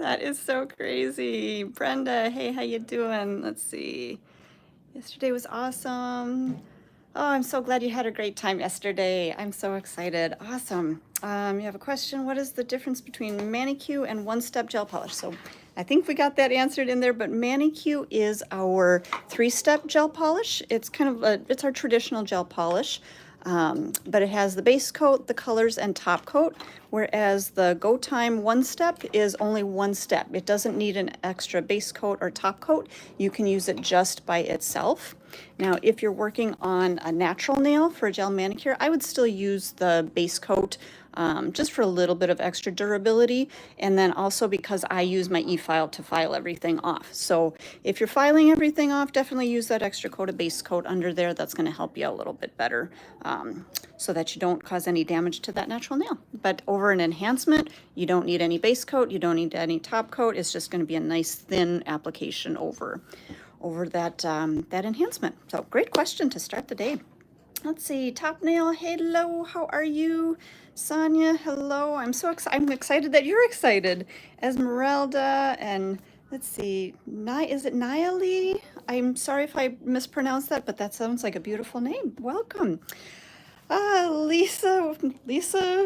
That is so crazy. Brenda, hey, how you doing? Let's see. Yesterday was awesome. Oh, I'm so glad you had a great time yesterday. I'm so excited. Awesome. You have a question. What is the difference between manicure and one-step gel polish? So I think we got that answered in there, but manicure is our three-step gel polish. It's kind of it's our traditional gel polish. But it has the base coat, the colors, and top coat, whereas the Go Time one step is only one step. It doesn't need an extra base coat or top coat. You can use it just by itself. Now, if you're working on a natural nail for a gel manicure, I would still use the base coat just for a little bit of extra durability, and then also because I use my e-file to file everything off. So if you're filing everything off, definitely use that extra coat of base coat under there. That's going to help you a little bit better so that you don't cause any damage to that natural nail. But over an enhancement, you don't need any base coat, you don't need any top coat. It's just going to be a nice thin application over that that enhancement. So great question to start the day. Let's see, Top Nail, hello, how are you? Sonia, hello. I'm excited that you're excited. Esmeralda, and let's see, is it Niali? I'm sorry if I mispronounced that, but that sounds like a beautiful name. Welcome. Lisa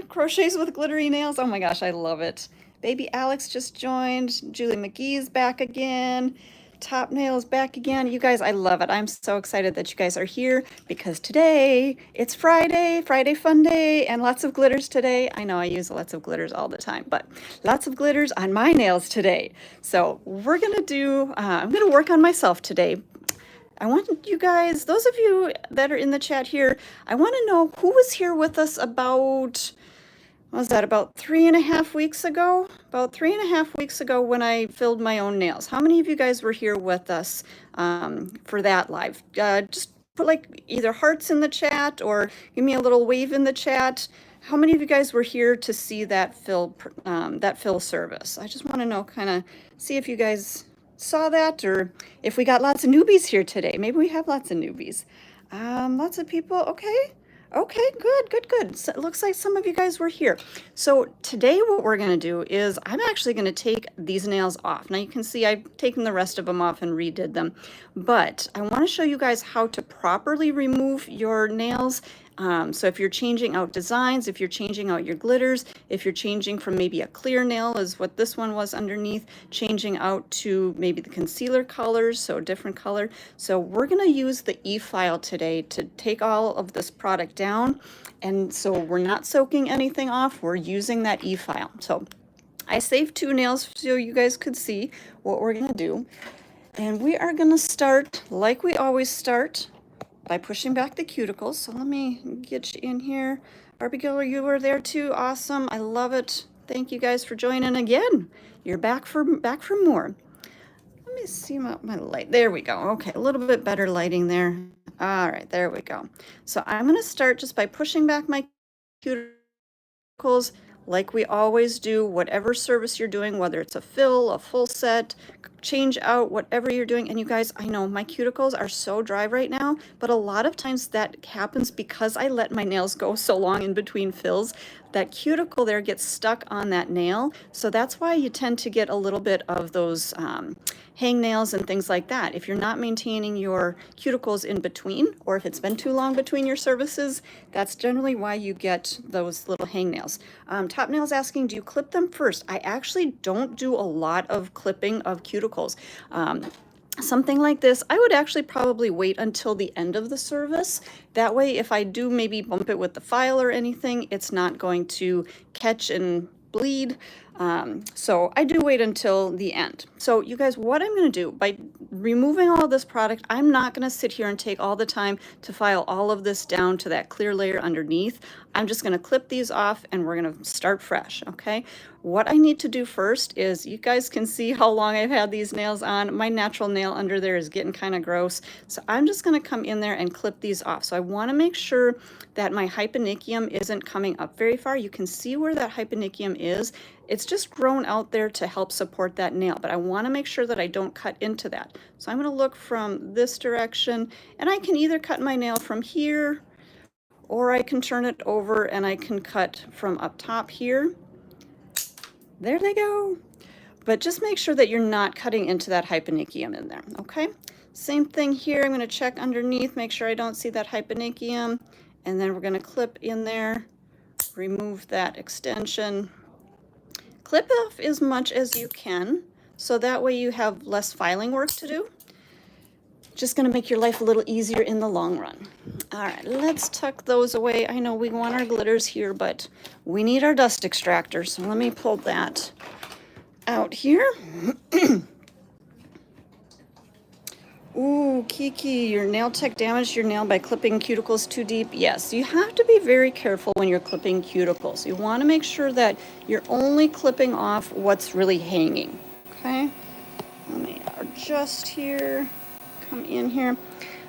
crochets with glittery nails. Oh my gosh, I love it. Baby Alex just joined. Julie McGee's back again. Top Nail's back again. You guys, I love it. I'm so excited that you guys are here because today it's Friday fun day, and lots of glitters today. I know I use lots of glitters all the time, but lots of glitters on my nails today. So we're gonna do, I'm gonna work on myself today. I want you guys, those of you that are in the chat here, I want to know who was here with us about, what was that, about 3.5 weeks ago? About 3.5 weeks ago when I filled my own nails. How many of you guys were here with us for that live? Just put like either hearts in the chat or give me a little wave in the chat. How many of you guys were here to see that fill service? I just want to know, kind of see if you guys saw that, or if we got lots of newbies here today. Maybe we have lots of newbies. Lots of people. Okay, good. So it looks like some of you guys were here. So today what we're going to do is I'm actually going to take these nails off. Now you can see I've taken the rest of them off and redid them, but I want to show you guys how to properly remove your nails. So if you're changing out designs, if you're changing out your glitters, if you're changing from maybe a clear nail is what this one was underneath, changing out to maybe the concealer colors, so a different color. So we're going to use the e-file today to take all of this product down. And so we're not soaking anything off, we're using that e-file. So I saved 2 nails so you guys could see what we're going to do. And we are going to start like we always start, by pushing back the cuticles. So let me get you in here. Abigail, you were there too. Awesome. I love it. Thank you guys for joining again. You're back for more. Let me see my light. There we go. Okay, a little bit better lighting there. All right, there we go. So I'm going to start just by pushing back my cuticles like we always do, whatever service you're doing, whether it's a fill, a full set, change out, whatever you're doing. And you guys, I know my cuticles are so dry right now, but a lot of times that happens because I let my nails go so long in between fills. That cuticle there gets stuck on that nail. So that's why you tend to get a little bit of those hang nails and things like that. If you're not maintaining your cuticles in between, or if it's been too long between your services, that's generally why you get those little hang nails. Top Nail's asking, do you clip them first? I actually don't do a lot of clipping of cuticles. Something like this, I would actually probably wait until the end of the service. That way, if I do maybe bump it with the file or anything, it's not going to catch and bleed. So I do wait until the end. So you guys, what I'm going to do by removing all of this product, I'm not going to sit here and take all the time to file all of this down to that clear layer underneath. I'm just going to clip these off and we're going to start fresh. Okay. What I need to do first is, you guys can see how long I've had these nails on. My natural nail under there is getting kind of gross. So I'm just going to come in there and clip these off. So I want to make sure that my hyponychium isn't coming up very far. You can see where that hyponychium is. It's just grown out there to help support that nail, but I want to make sure that I don't cut into that. So I'm going to look from this direction, and I can either cut my nail from here, or I can turn it over and I can cut from up top here. There they go. but just make sure that you're not cutting into that hyponychium in there, okay? Same thing here. I'm going to check underneath, make sure I don't see that hyponychium, and then we're going to clip in there, remove that extension. Clip off as much as you can, so that way you have less filing work to do. Just going to make your life a little easier in the long run. All right, let's tuck those away. I know we want our glitters here, but we need our dust extractor, so let me pull that out here. Ooh, Kiki, your nail tech damaged your nail by clipping cuticles too deep. Yes, you have to be very careful when you're clipping cuticles. You want to make sure that you're only clipping off what's really hanging, okay? Let me adjust here, come in here.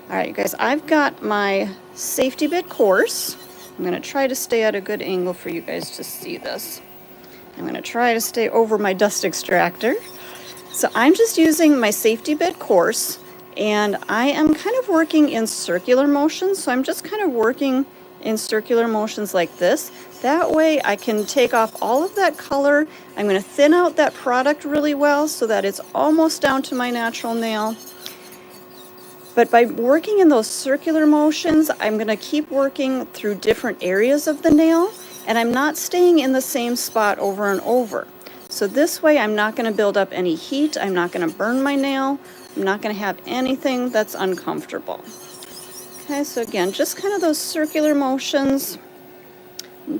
All right, you guys, I've got my safety bit coarse. I'm going to try to stay at a good angle for you guys to see this. I'm going to try to stay over my dust extractor. So I'm just using my safety bit coarse, and I am kind of working in circular motions. So I'm just kind of working in circular motions like this. That way I can take off all of that color. I'm going to thin out that product really well so that it's almost down to my natural nail. But by working in those circular motions, I'm going to keep working through different areas of the nail, and I'm not staying in the same spot over and over. So this way I'm not going to build up any heat, I'm not going to burn my nail, I'm not going to have anything that's uncomfortable. Okay, so again, just kind of those circular motions.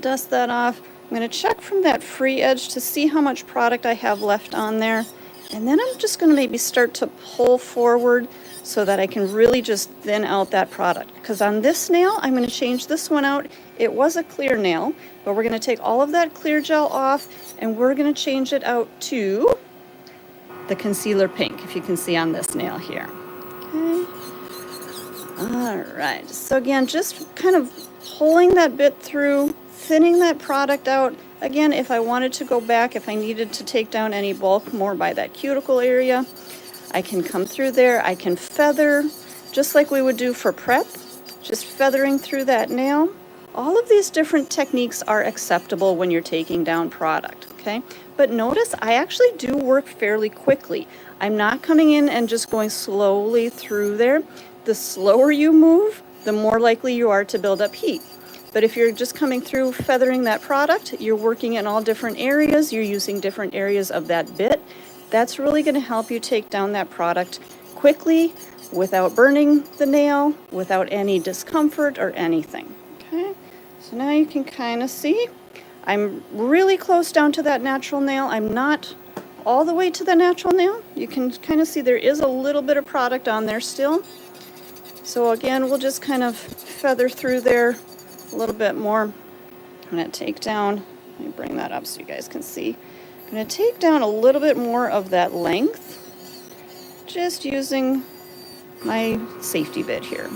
Dust that off. I'm going to check from that free edge to see how much product I have left on there. And then I'm just going to maybe start to pull forward so that I can really just thin out that product. Because on this nail, I'm going to change this one out. It was a clear nail, but we're going to take all of that clear gel off and we're going to change it out to the concealer pink, if you can see on this nail here. Okay. All right. So again, just kind of pulling that bit through, thinning that product out. Again, if I wanted to go back, if I needed to take down any bulk more by that cuticle area, I can come through there. I can feather, just like we would do for prep, just feathering through that nail. All of these different techniques are acceptable when you're taking down product, okay? But notice I actually do work fairly quickly. I'm not coming in and just going slowly through there. The slower you move, the more likely you are to build up heat. But if you're just coming through feathering that product, you're working in all different areas, you're using different areas of that bit, that's really going to help you take down that product quickly without burning the nail, without any discomfort or anything. Okay, so now you can kind of see I'm really close down to that natural nail. I'm not all the way to the natural nail. You can kind of see there is a little bit of product on there still. So again, we'll just kind of feather through there a little bit more. I'm going to take down, let me bring that up so you guys can see. I'm going to take down a little bit more of that length, just using my safety bit here.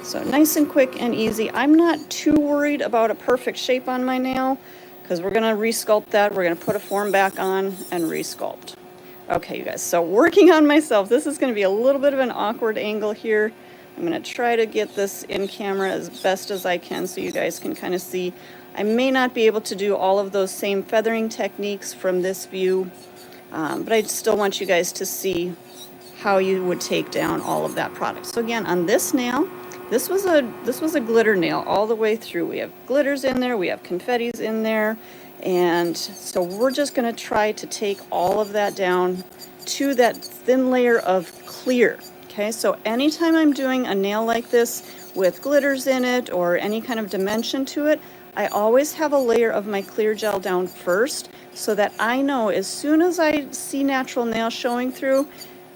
So nice and quick and easy. I'm not too worried about a perfect shape on my nail because we're going to resculpt that. We're going to put a form back on and resculpt. Okay, you guys, so working on myself. This is going to be a little bit of an awkward angle here. I'm going to try to get this in camera as best as I can so you guys can kind of see. I may not be able to do all of those same feathering techniques from this view, but I still want you guys to see how you would take down all of that product. So again, on this nail, this was a glitter nail all the way through. We have glitters in there, we have confettis in there, and so we're just going to try to take all of that down to that thin layer of clear. Okay, so anytime I'm doing a nail like this with glitters in it or any kind of dimension to it, I always have a layer of my clear gel down first so that I know as soon as I see natural nail showing through,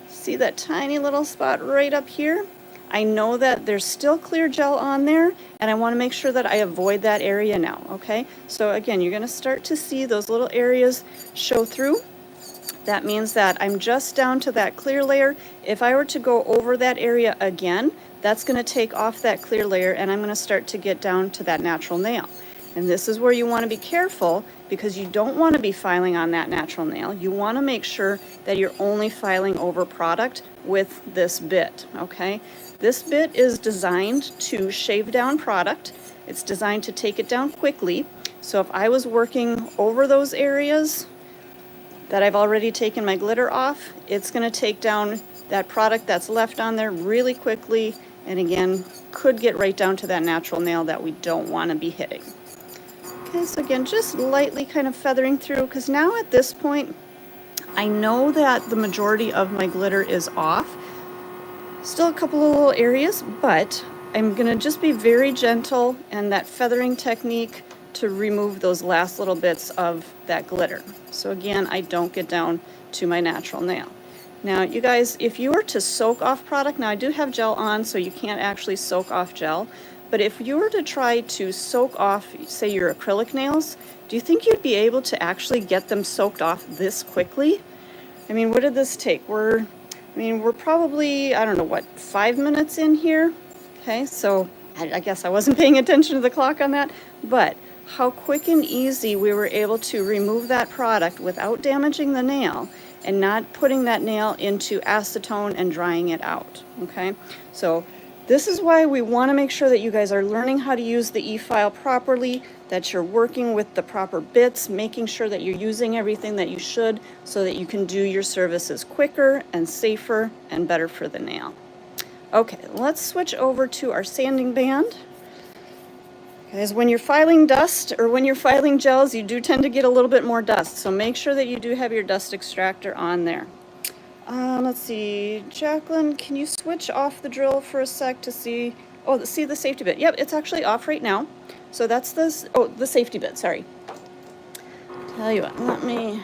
see that tiny little spot right up here? I know that there's still clear gel on there and I want to make sure that I avoid that area now, okay? So again, you're going to start to see those little areas show through. That means that I'm just down to that clear layer. If I were to go over that area again, that's going to take off that clear layer and I'm going to start to get down to that natural nail. And this is where you want to be careful because you don't want to be filing on that natural nail. You want to make sure that you're only filing over product with this bit, okay? This bit is designed to shave down product. It's designed to take it down quickly. So if I was working over those areas, that I've already taken my glitter off, it's going to take down that product that's left on there really quickly, and again, could get right down to that natural nail that we don't want to be hitting. Okay, so again, just lightly kind of feathering through, because now at this point, I know that the majority of my glitter is off. Still a couple of little areas, but I'm going to just be very gentle and that feathering technique to remove those last little bits of that glitter. So again, I don't get down to my natural nail. Now, you guys, if you were to soak off product, now I do have gel on, so you can't actually soak off gel, but if you were to try to soak off, say, your acrylic nails, do you think you'd be able to actually get them soaked off this quickly? I mean, what did this take? We're probably, I don't know, what, 5 minutes in here? Okay, so I guess I wasn't paying attention to the clock on that, but how quick and easy we were able to remove that product without damaging the nail and not putting that nail into acetone and drying it out, okay? So this is why we want to make sure that you guys are learning how to use the e-file properly, that you're working with the proper bits, making sure that you're using everything that you should so that you can do your services quicker and safer and better for the nail. Okay, let's switch over to our sanding band. Guys, when you're filing dust or when you're filing gels, you do tend to get a little bit more dust, so make sure that you do have your dust extractor on there. Let's see, Jacqueline, can you switch off the drill for a sec to see, see the safety bit? Yep, it's actually off right now. So that's the safety bit, sorry. Tell you what, let me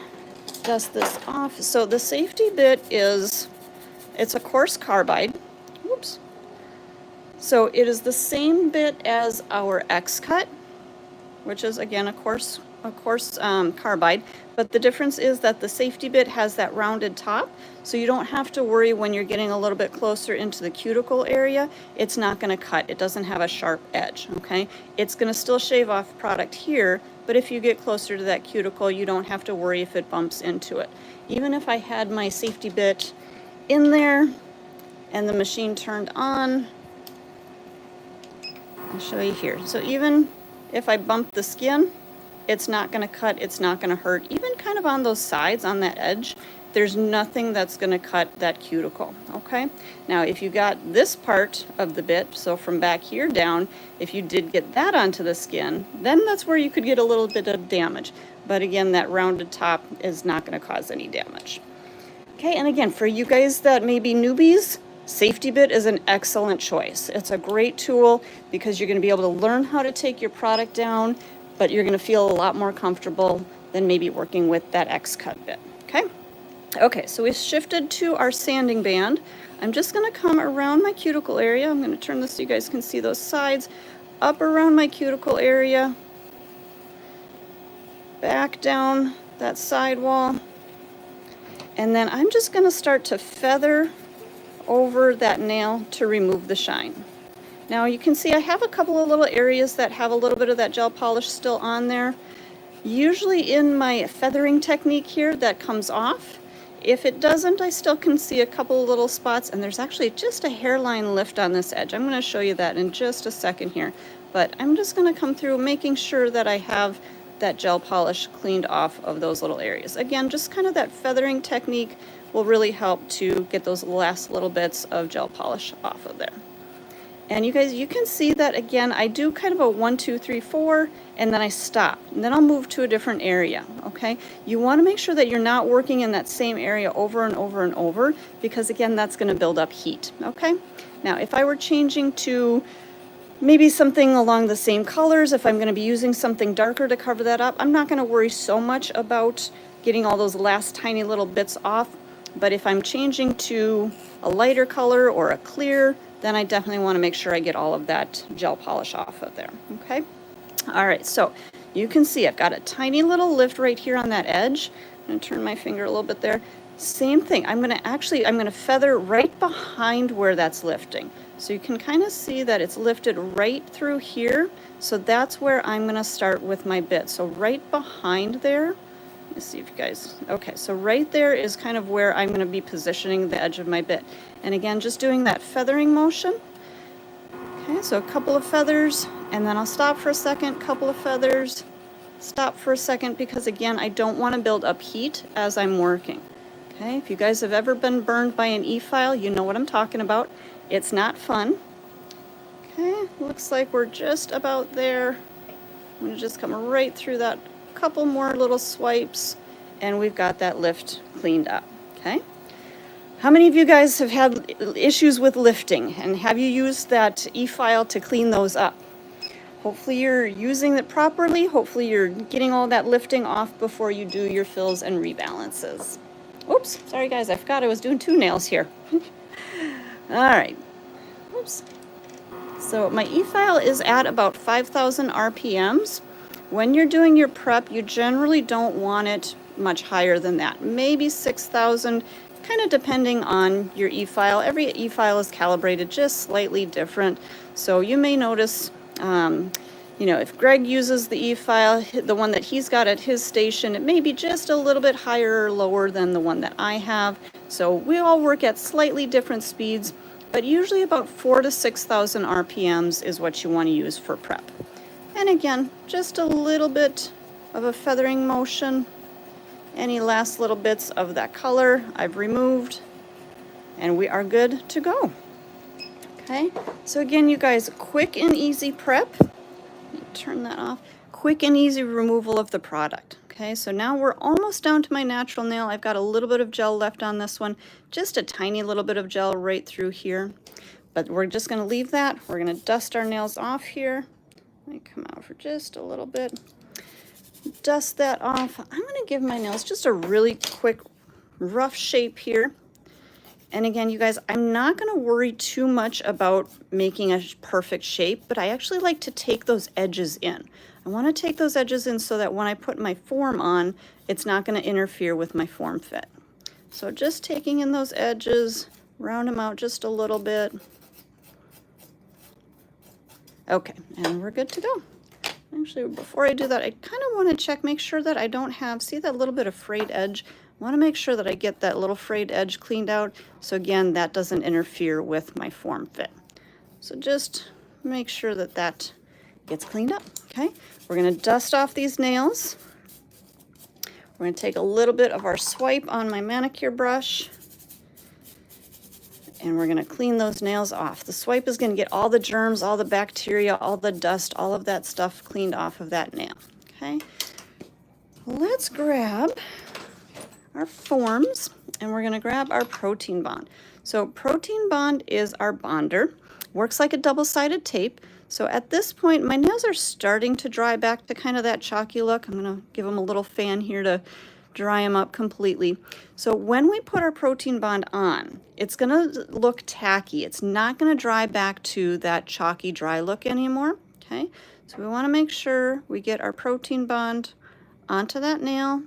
dust this off. So the safety bit it's a coarse carbide. Whoops. So it is the same bit as our X-cut, which is again a coarse carbide, but the difference is that the safety bit has that rounded top, so you don't have to worry when you're getting a little bit closer into the cuticle area. It's not going to cut. It doesn't have a sharp edge, okay? It's going to still shave off product here, but if you get closer to that cuticle, you don't have to worry if it bumps into it. Even if I had my safety bit in there and the machine turned on, I'll show you here. So even if I bump the skin, it's not going to cut, it's not going to hurt. Even kind of on those sides, on that edge, there's nothing that's going to cut that cuticle, okay? Now, if you got this part of the bit, so from back here down, if you did get that onto the skin, then that's where you could get a little bit of damage. But again, that rounded top is not going to cause any damage. Okay, and again, for you guys that may be newbies, safety bit is an excellent choice. It's a great tool because you're going to be able to learn how to take your product down, but you're going to feel a lot more comfortable than maybe working with that X-cut bit, okay? Okay, so we've shifted to our sanding band. I'm just going to come around my cuticle area. I'm going to turn this so you guys can see those sides. Up around my cuticle area, back down that side wall, and then I'm just going to start to feather over that nail to remove the shine. Now you can see I have a couple of little areas that have a little bit of that gel polish still on there. Usually in my feathering technique here that comes off. If it doesn't, I still can see a couple of little spots, and there's actually just a hairline lift on this edge. I'm going to show you that in just a second here, but I'm just going to come through making sure that I have that gel polish cleaned off of those little areas. Again, just kind of that feathering technique will really help to get those last little bits of gel polish off of there. And you guys, you can see that again, I do kind of a 1, 2, 3, 4, and then I stop. And then I'll move to a different area, okay? You want to make sure that you're not working in that same area over and over and over, because again, that's going to build up heat, okay? Now, if I were changing to maybe something along the same colors, if I'm going to be using something darker to cover that up, I'm not going to worry so much about getting all those last tiny little bits off. But if I'm changing to a lighter color or a clear, then I definitely want to make sure I get all of that gel polish off of there, okay? All right, so you can see I've got a tiny little lift right here on that edge. I'm going to turn my finger a little bit there. Same thing, I'm going to feather right behind where that's lifting. So you can kind of see that it's lifted right through here. So that's where I'm going to start with my bit. So right behind there. Let's see if you guys, okay, so right there is kind of where I'm going to be positioning the edge of my bit. And again, just doing that feathering motion. Okay, so a couple of feathers, and then I'll stop for a second, couple of feathers, stop for a second because again, I don't want to build up heat as I'm working. Okay, if you guys have ever been burned by an e-file, you know what I'm talking about. It's not fun. Okay, looks like we're just about there. I'm going to just come right through that, couple more little swipes, and we've got that lift cleaned up. Okay. How many of you guys have had issues with lifting, and have you used that e-file to clean those up? Hopefully you're using it properly. Hopefully you're getting all that lifting off before you do your fills and rebalances. Oops, sorry guys, I forgot I was doing 2 nails here. All right, oops. So my e-file is at about 5,000 RPMs. When you're doing your prep, you generally don't want it much higher than that. Maybe 6,000, kind of depending on your e-file. Every e-file is calibrated just slightly different. So you may notice, you know, if Greg uses the e-file, the one that he's got at his station, it may be just a little bit higher or lower than the one that I have. So we all work at slightly different speeds, but usually about 4,000 to 6,000 RPMs is what you want to use for prep. And again, just a little bit of a feathering motion. Any last little bits of that color I've removed, and we are good to go. Okay, so again, you guys, quick and easy prep. Let me turn that off. Quick and easy removal of the product. Okay, so now we're almost down to my natural nail. I've got a little bit of gel left on this one, just a tiny little bit of gel right through here. But we're just going to leave that. We're going to dust our nails off here. Let me come out for just a little bit. Dust that off. I'm going to give my nails just a really quick, rough shape here. And again, you guys, I'm not going to worry too much about making a perfect shape, but I actually like to take those edges in. I want to take those edges in so that when I put my form on, it's not going to interfere with my form fit. So just taking in those edges, round them out just a little bit. Okay, and we're good to go. Actually, before I do that, I kind of want to check, make sure that I don't have, see that little bit of frayed edge? I want to make sure that I get that little frayed edge cleaned out. So again, that doesn't interfere with my form fit. So just make sure that that gets cleaned up, okay? We're going to dust off these nails. We're going to take a little bit of our swipe on my manicure brush, and we're going to clean those nails off. The swipe is going to get all the germs, all the bacteria, all the dust, all of that stuff cleaned off of that nail, okay? Let's grab our forms, and we're going to grab our protein bond. So protein bond is our bonder. Works like a double-sided tape. So at this point, my nails are starting to dry back to kind of that chalky look. I'm going to give them a little fan here to dry them up completely. So when we put our protein bond on, it's going to look tacky. It's not going to dry back to that chalky dry look anymore. Okay, so we want to make sure we get our protein bond onto that nail.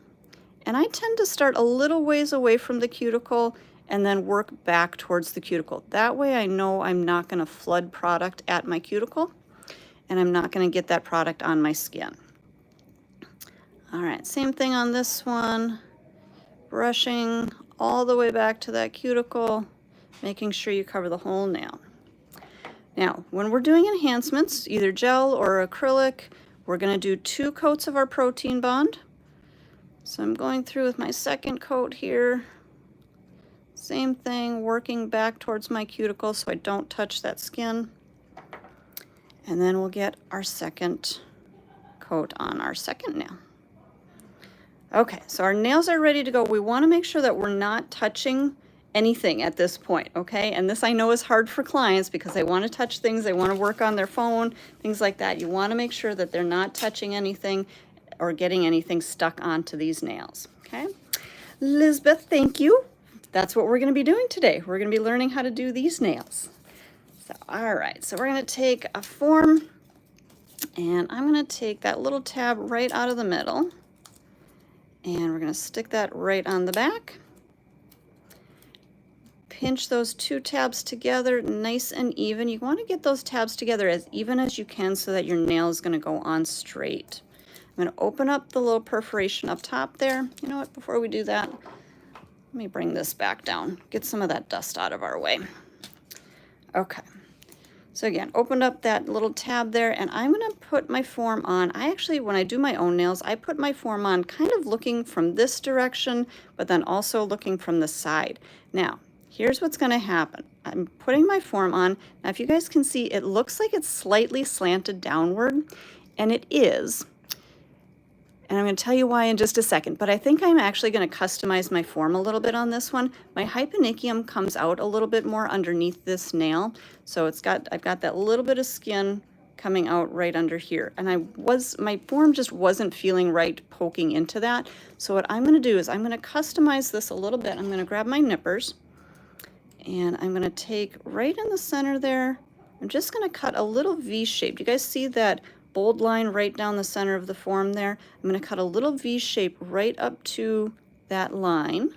And I tend to start a little ways away from the cuticle and then work back towards the cuticle. That way I know I'm not going to flood product at my cuticle, and I'm not going to get that product on my skin. All right, same thing on this one. Brushing all the way back to that cuticle, making sure you cover the whole nail. Now, when we're doing enhancements, either gel or acrylic, we're going to do 2 coats of our protein bond. So I'm going through with my second coat here. Same thing, working back towards my cuticle so I don't touch that skin. And then we'll get our second coat on our second nail. Okay, so our nails are ready to go. We want to make sure that we're not touching anything at this point, okay? And this I know is hard for clients because they want to touch things, they want to work on their phone, things like that. You want to make sure that they're not touching anything or getting anything stuck onto these nails, okay? Lisbeth, thank you. That's what we're going to be doing today. We're going to be learning how to do these nails. So, all right, so we're going to take a form, and I'm going to take that little tab right out of the middle, and we're going to stick that right on the back. Pinch those 2 tabs together nice and even. You want to get those tabs together as even as you can so that your nail is going to go on straight. I'm going to open up the little perforation up top there. You know what, before we do that, let me bring this back down, get some of that dust out of our way. Okay, So again, opened up that little tab there, and I'm going to put my form on. I actually, when I do my own nails, I put my form on kind of looking from this direction, but then also looking from the side. Now, here's what's going to happen. I'm putting my form on. Now, if you guys can see, it looks like it's slightly slanted downward, and it is. And I'm going to tell you why in just a second, but I think I'm actually going to customize my form a little bit on this one. My hyponychium comes out a little bit more underneath this nail, so I've got that little bit of skin coming out right under here. And my form just wasn't feeling right poking into that. So what I'm going to do is I'm going to customize this a little bit. I'm going to grab my nippers, and I'm going to take right in the center there. I'm just going to cut a little V shape. You guys see that bold line right down the center of the form there? I'm going to cut a little V shape right up to that line.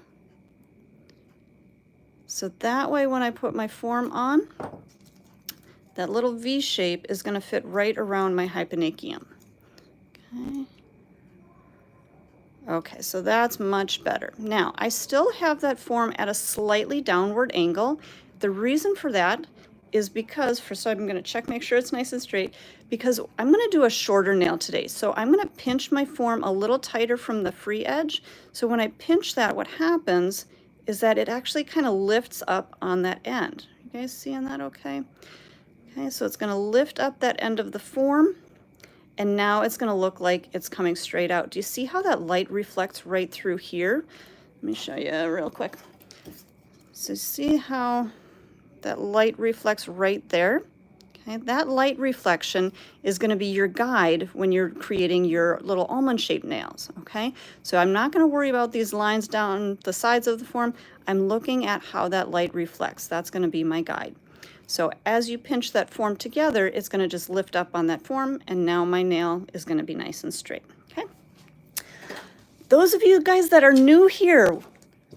So that way when I put my form on, that little V shape is going to fit right around my hyponychium. Okay. Okay, so that's much better. Now, I still have that form at a slightly downward angle. The reason for that is because, so I'm going to check, make sure it's nice and straight, because I'm going to do a shorter nail today. So I'm going to pinch my form a little tighter from the free edge. So when I pinch that, what happens is that it actually kind of lifts up on that end. You guys seeing that okay? Okay, so it's going to lift up that end of the form, and now it's going to look like it's coming straight out. Do you see how that light reflects right through here? Let me show you real quick. So see how that light reflects right there? Okay, that light reflection is going to be your guide when you're creating your little almond-shaped nails, okay? So I'm not going to worry about these lines down the sides of the form. I'm looking at how that light reflects. That's going to be my guide. So as you pinch that form together, it's going to just lift up on that form, and now my nail is going to be nice and straight, okay? Those of you guys that are new here,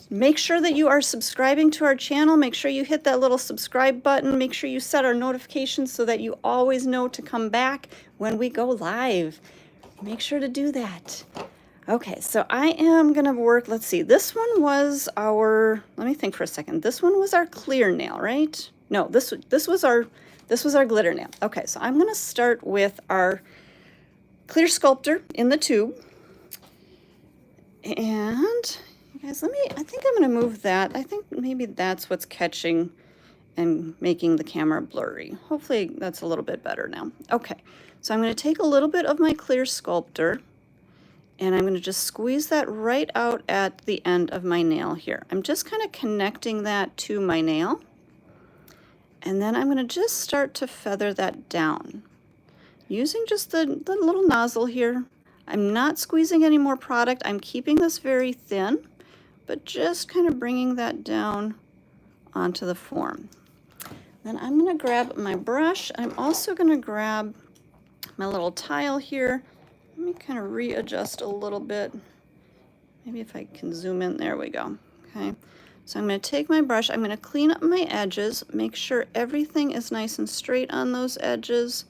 make sure that you are subscribing to our channel. Make sure you hit that little subscribe button. Make sure you set our notifications so that you always know to come back when we go live. Make sure to do that. Okay, so I am going to work, let's see, this one was our, let me think for a second. This one was our clear nail, right? No, this was our glitter nail. Okay, so I'm going to start with our clear sculptor in the tube. And you guys, I think I'm going to move that. I think maybe that's what's catching and making the camera blurry. Hopefully that's a little bit better now. Okay, so I'm going to take a little bit of my clear sculptor, and I'm going to just squeeze that right out at the end of my nail here. I'm just kind of connecting that to my nail. And then I'm going to just start to feather that down using just the little nozzle here. I'm not squeezing any more product. I'm keeping this very thin, but just kind of bringing that down onto the form. Then I'm going to grab my brush. I'm also going to grab my little tile here. Let me kind of readjust a little bit. Maybe if I can zoom in, there we go. Okay. So I'm going to take my brush, I'm going to clean up my edges, make sure everything is nice and straight on those edges,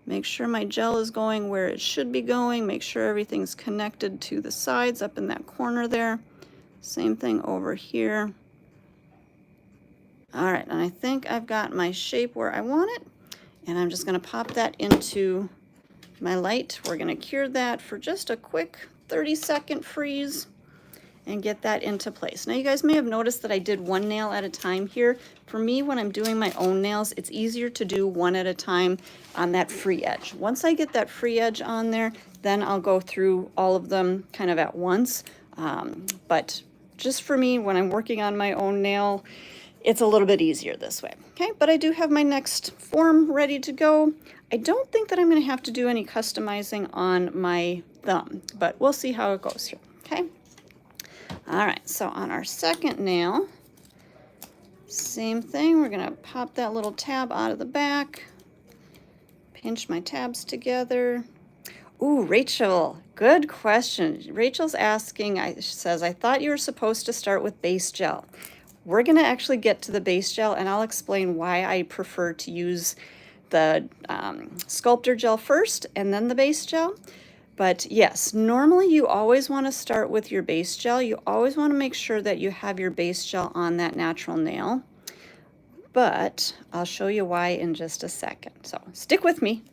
make sure my gel is going where it should be going, make sure everything's connected to the sides up in that corner there. Same thing over here. All right, and I think I've got my shape where I want it, and I'm just going to pop that into my light. We're going to cure that for just a quick 30-second freeze and get that into place. Now you guys may have noticed that I did one nail at a time here. For me, when I'm doing my own nails, it's easier to do one at a time on that free edge. Once I get that free edge on there, then I'll go through all of them kind of at once. But just for me, when I'm working on my own nail, it's a little bit easier this way. Okay, but I do have my next form ready to go. I don't think that I'm going to have to do any customizing on my thumb, but we'll see how it goes here. Okay. All right, so on our second nail, same thing. We're going to pop that little tab out of the back, pinch my tabs together. Ooh, Rachel, good question. Rachel's asking, she says, I thought you were supposed to start with base gel. We're going to actually get to the base gel, and I'll explain why I prefer to use the Sculptor gel first and then the base gel. But yes, normally you always want to start with your base gel. You always want to make sure that you have your base gel on that natural nail. but I'll show you why in just a second. So stick with me.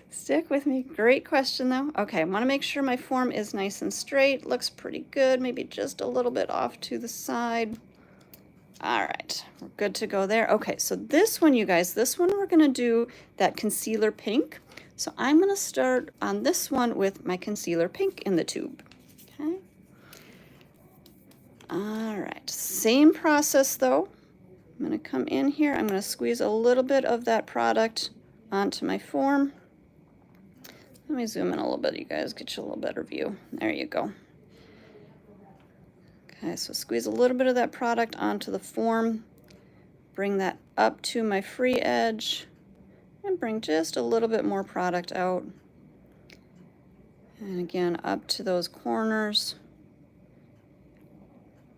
Stick with me. Great question though. Okay, I want to make sure my form is nice and straight. Looks pretty good. Maybe just a little bit off to the side. All right, we're good to go there. Okay, so this one, you guys, this one we're going to do that concealer pink. So I'm going to start on this one with my concealer pink in the tube. Okay. All right, same process though. I'm going to come in here. I'm going to squeeze a little bit of that product onto my form. Let me zoom in a little bit, you guys, get you a little better view. There you go. Okay, so squeeze a little bit of that product onto the form, bring that up to my free edge, and bring just a little bit more product out. And again, up to those corners.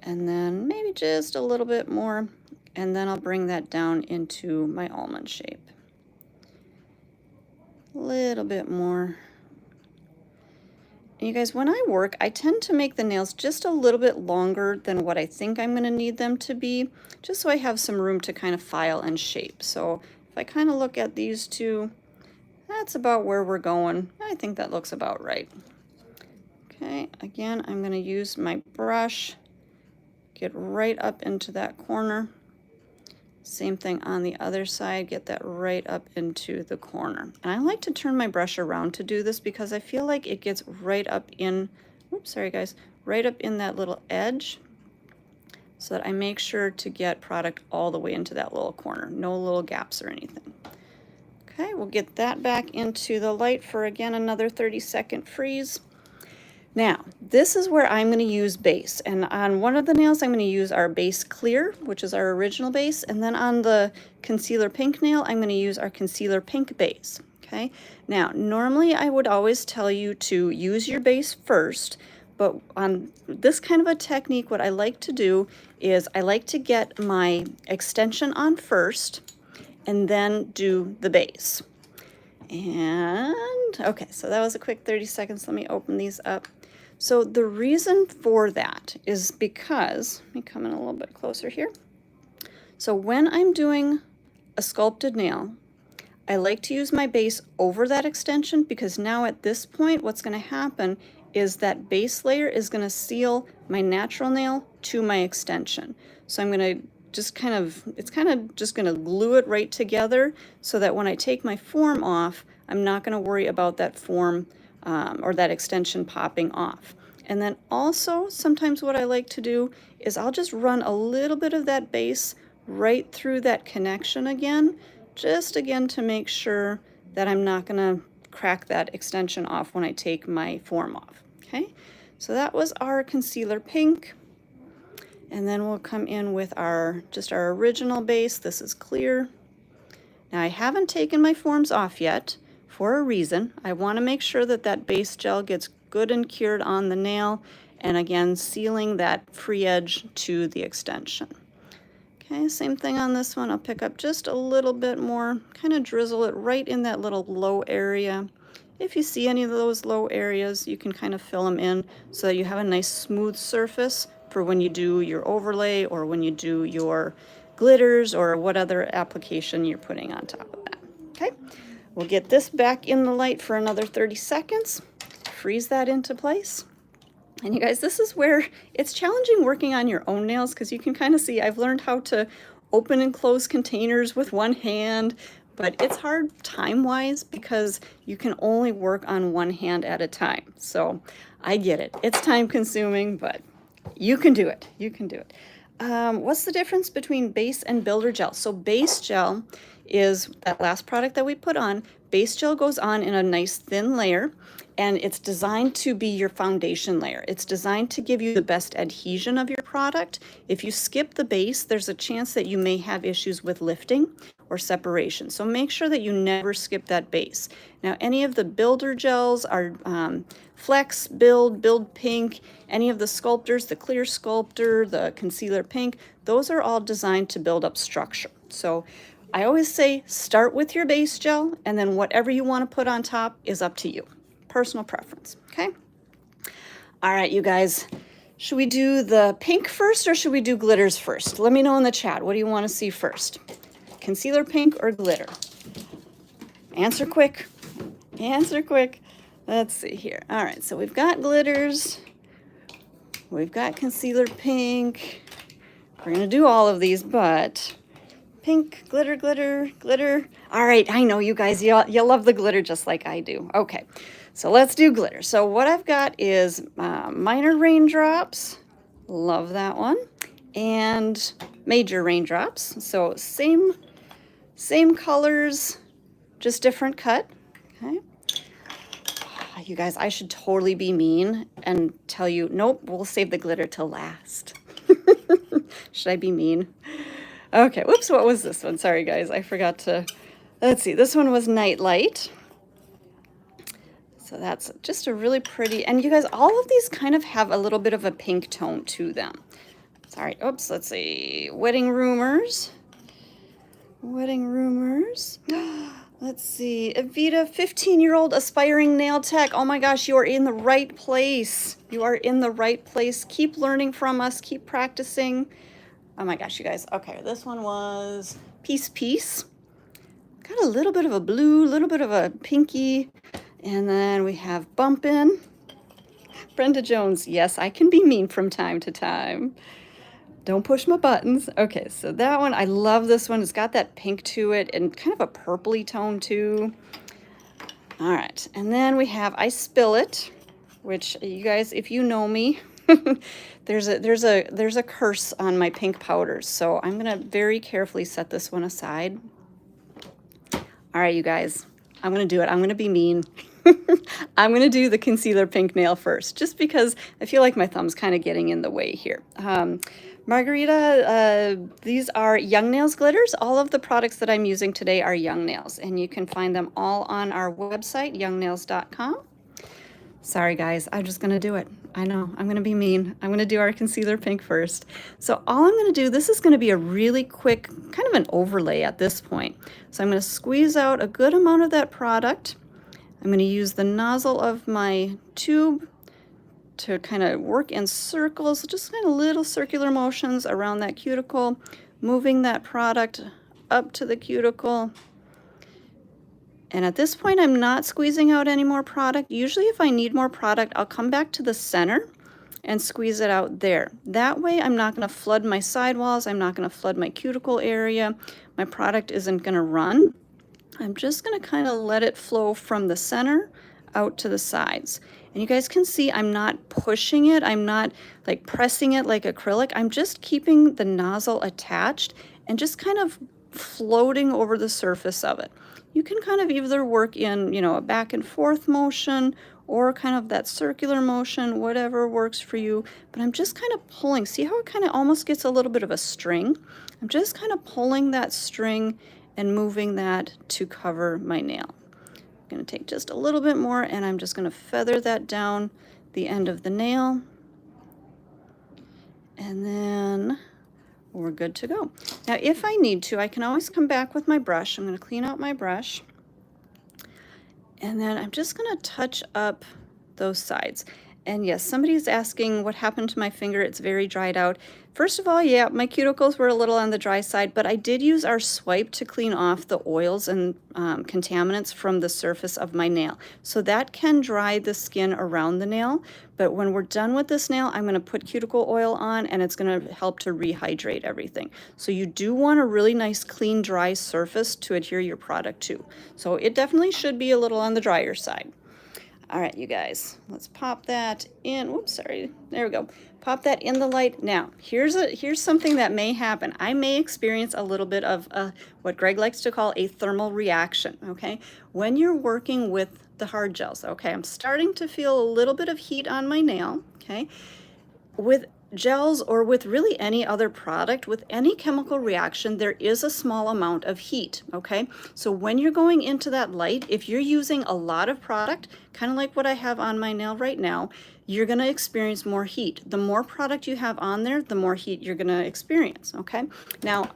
And then maybe just a little bit more, and then I'll bring that down into my almond shape. Little bit more. And you guys, when I work, I tend to make the nails just a little bit longer than what I think I'm going to need them to be, just so I have some room to kind of file and shape. So if I kind of look at these two, that's about where we're going. I think that looks about right. Okay, again, I'm going to use my brush, get right up into that corner. Same thing on the other side, get that right up into the corner. And I like to turn my brush around to do this because I feel like it gets right up in, oops, sorry guys, right up in that little edge so that I make sure to get product all the way into that little corner, no little gaps or anything. Okay, we'll get that back into the light for, again, another 30-second freeze. Now, this is where I'm going to use base, and on one of the nails I'm going to use our base clear, which is our original base, and then on the concealer pink nail I'm going to use our concealer pink base. Okay, now normally I would always tell you to use your base first, but on this kind of a technique what I like to do is I like to get my extension on first and then do the base. And okay, so that was a quick 30 seconds. Let me open these up. So the reason for that is because, let me come in a little bit closer here. So when I'm doing a sculpted nail, I like to use my base over that extension because now at this point what's going to happen is that base layer is going to seal my natural nail to my extension. So I'm going to just kind of, it's kind of just going to glue it right together so that when I take my form off, I'm not going to worry about that form or that extension popping off. And then also sometimes what I like to do is I'll just run a little bit of that base right through that connection again, just again to make sure that I'm not going to crack that extension off when I take my form off. Okay, so that was our concealer pink. And then we'll come in with our just our original base. This is clear. Now I haven't taken my forms off yet for a reason. I want to make sure that that base gel gets good and cured on the nail, and again sealing that free edge to the extension. Okay, same thing on this one. I'll pick up just a little bit more, kind of drizzle it right in that little low area. If you see any of those low areas, you can kind of fill them in so that you have a nice smooth surface for when you do your overlay or when you do your glitters or what other application you're putting on top of that. Okay, we'll get this back in the light for another 30 seconds, freeze that into place. And you guys, this is where it's challenging working on your own nails because you can kind of see I've learned how to open and close containers with one hand, but it's hard time-wise because you can only work on one hand at a time. So I get it. It's time-consuming, but you can do it. You can do it. What's the difference between base and builder gel? So base gel is that last product that we put on. Base gel goes on in a nice thin layer, and it's designed to be your foundation layer. It's designed to give you the best adhesion of your product. If you skip the base, there's a chance that you may have issues with lifting or separation. So make sure that you never skip that base. Now, any of the builder gels are Flex, Build Pink, any of the sculptors, the Clear Sculptor, the Concealer Pink, those are all designed to build up structure. So I always say start with your base gel, and then whatever you want to put on top is up to you. Personal preference, okay? All right, you guys, should we do the pink first or should we do glitters first? Let me know in the chat. What do you want to see first? concealer pink or glitter? Answer quick. Answer quick. Let's see here. All right, so we've got glitters. We've got concealer pink. We're going to do all of these, but pink, glitter, glitter, glitter. All right, I know you guys, you love the glitter just like I do. Okay, so let's do glitter. So what I've got is minor raindrops. Love that one. And major raindrops. So same colors, just different cut. Okay. You guys, I should totally be mean and tell you, nope, we'll save the glitter till last. Should I be mean? Okay, whoops, what was this one? Sorry, guys, I forgot to, let's see, this one was Nightlight. So that's just a really pretty, and you guys, all of these kind of have a little bit of a pink tone to them. Sorry, oops, let's see, Wedding Rumors. Wedding Rumors. Let's see, Evita, 15-year-old aspiring nail tech. Oh my gosh, you are in the right place. You are in the right place. Keep learning from us, keep practicing. Oh my gosh, you guys. Okay, this one was Peace Peace. Got a little bit of a blue, a little bit of a pinky. And then we have Bumpin'. Brenda Jones, yes, I can be mean from time to time. Don't push my buttons. Okay, so that one, I love this one. It's got that pink to it and kind of a purpley tone too. All right, and then we have I Spill It, which you guys, if you know me, there's a curse on my pink powders. So I'm gonna very carefully set this one aside. All right, you guys, I'm gonna do it. I'm gonna be mean. I'm gonna do the concealer pink nail first, just because I feel like my thumb's kind of getting in the way here. Margarita, these are Young Nails glitters. All of the products that I'm using today are Young Nails, and you can find them all on our website, youngnails.com. Sorry guys, I'm just gonna do it. I know, I'm gonna be mean. I'm gonna do our concealer pink first. So all I'm gonna do, this is gonna be a really quick, kind of an overlay at this point. So I'm gonna squeeze out a good amount of that product. I'm gonna use the nozzle of my tube to kind of work in circles, just kind of little circular motions around that cuticle, moving that product up to the cuticle. And at this point, I'm not squeezing out any more product. Usually if I need more product, I'll come back to the center and squeeze it out there. That way, I'm not gonna flood my sidewalls. I'm not gonna flood my cuticle area. My product isn't gonna run. I'm just gonna kind of let it flow from the center out to the sides. And you guys can see I'm not pushing it. I'm not like pressing it like acrylic. I'm just keeping the nozzle attached and just kind of floating over the surface of it. You can kind of either work in, you know, a back and forth motion or kind of that circular motion, whatever works for you. But I'm just kind of pulling. See how it kind of almost gets a little bit of a string? I'm just kind of pulling that string and moving that to cover my nail. I'm going to take just a little bit more and I'm just going to feather that down the end of the nail. And then we're good to go. Now, if I need to, I can always come back with my brush. I'm going to clean out my brush. And then I'm just going to touch up those sides. And yes, somebody's asking what happened to my finger. It's very dried out. First of all, yeah, my cuticles were a little on the dry side, but I did use our swipe to clean off the oils and contaminants from the surface of my nail. So that can dry the skin around the nail. But when we're done with this nail, I'm going to put cuticle oil on and it's going to help to rehydrate everything. So you do want a really nice, clean, dry surface to adhere your product to. So it definitely should be a little on the drier side. All right, you guys, let's pop that in. Whoops, sorry. There we go. Pop that in the light. Now, here's something that may happen. I may experience a little bit of what Greg likes to call a thermal reaction, okay? When you're working with the hard gels, okay? I'm starting to feel a little bit of heat on my nail, okay? With gels or with really any other product, with any chemical reaction, there is a small amount of heat, okay? So when you're going into that light, if you're using a lot of product, kind of like what I have on my nail right now, you're going to experience more heat. The more product you have on there, the more heat you're going to experience, okay? Now,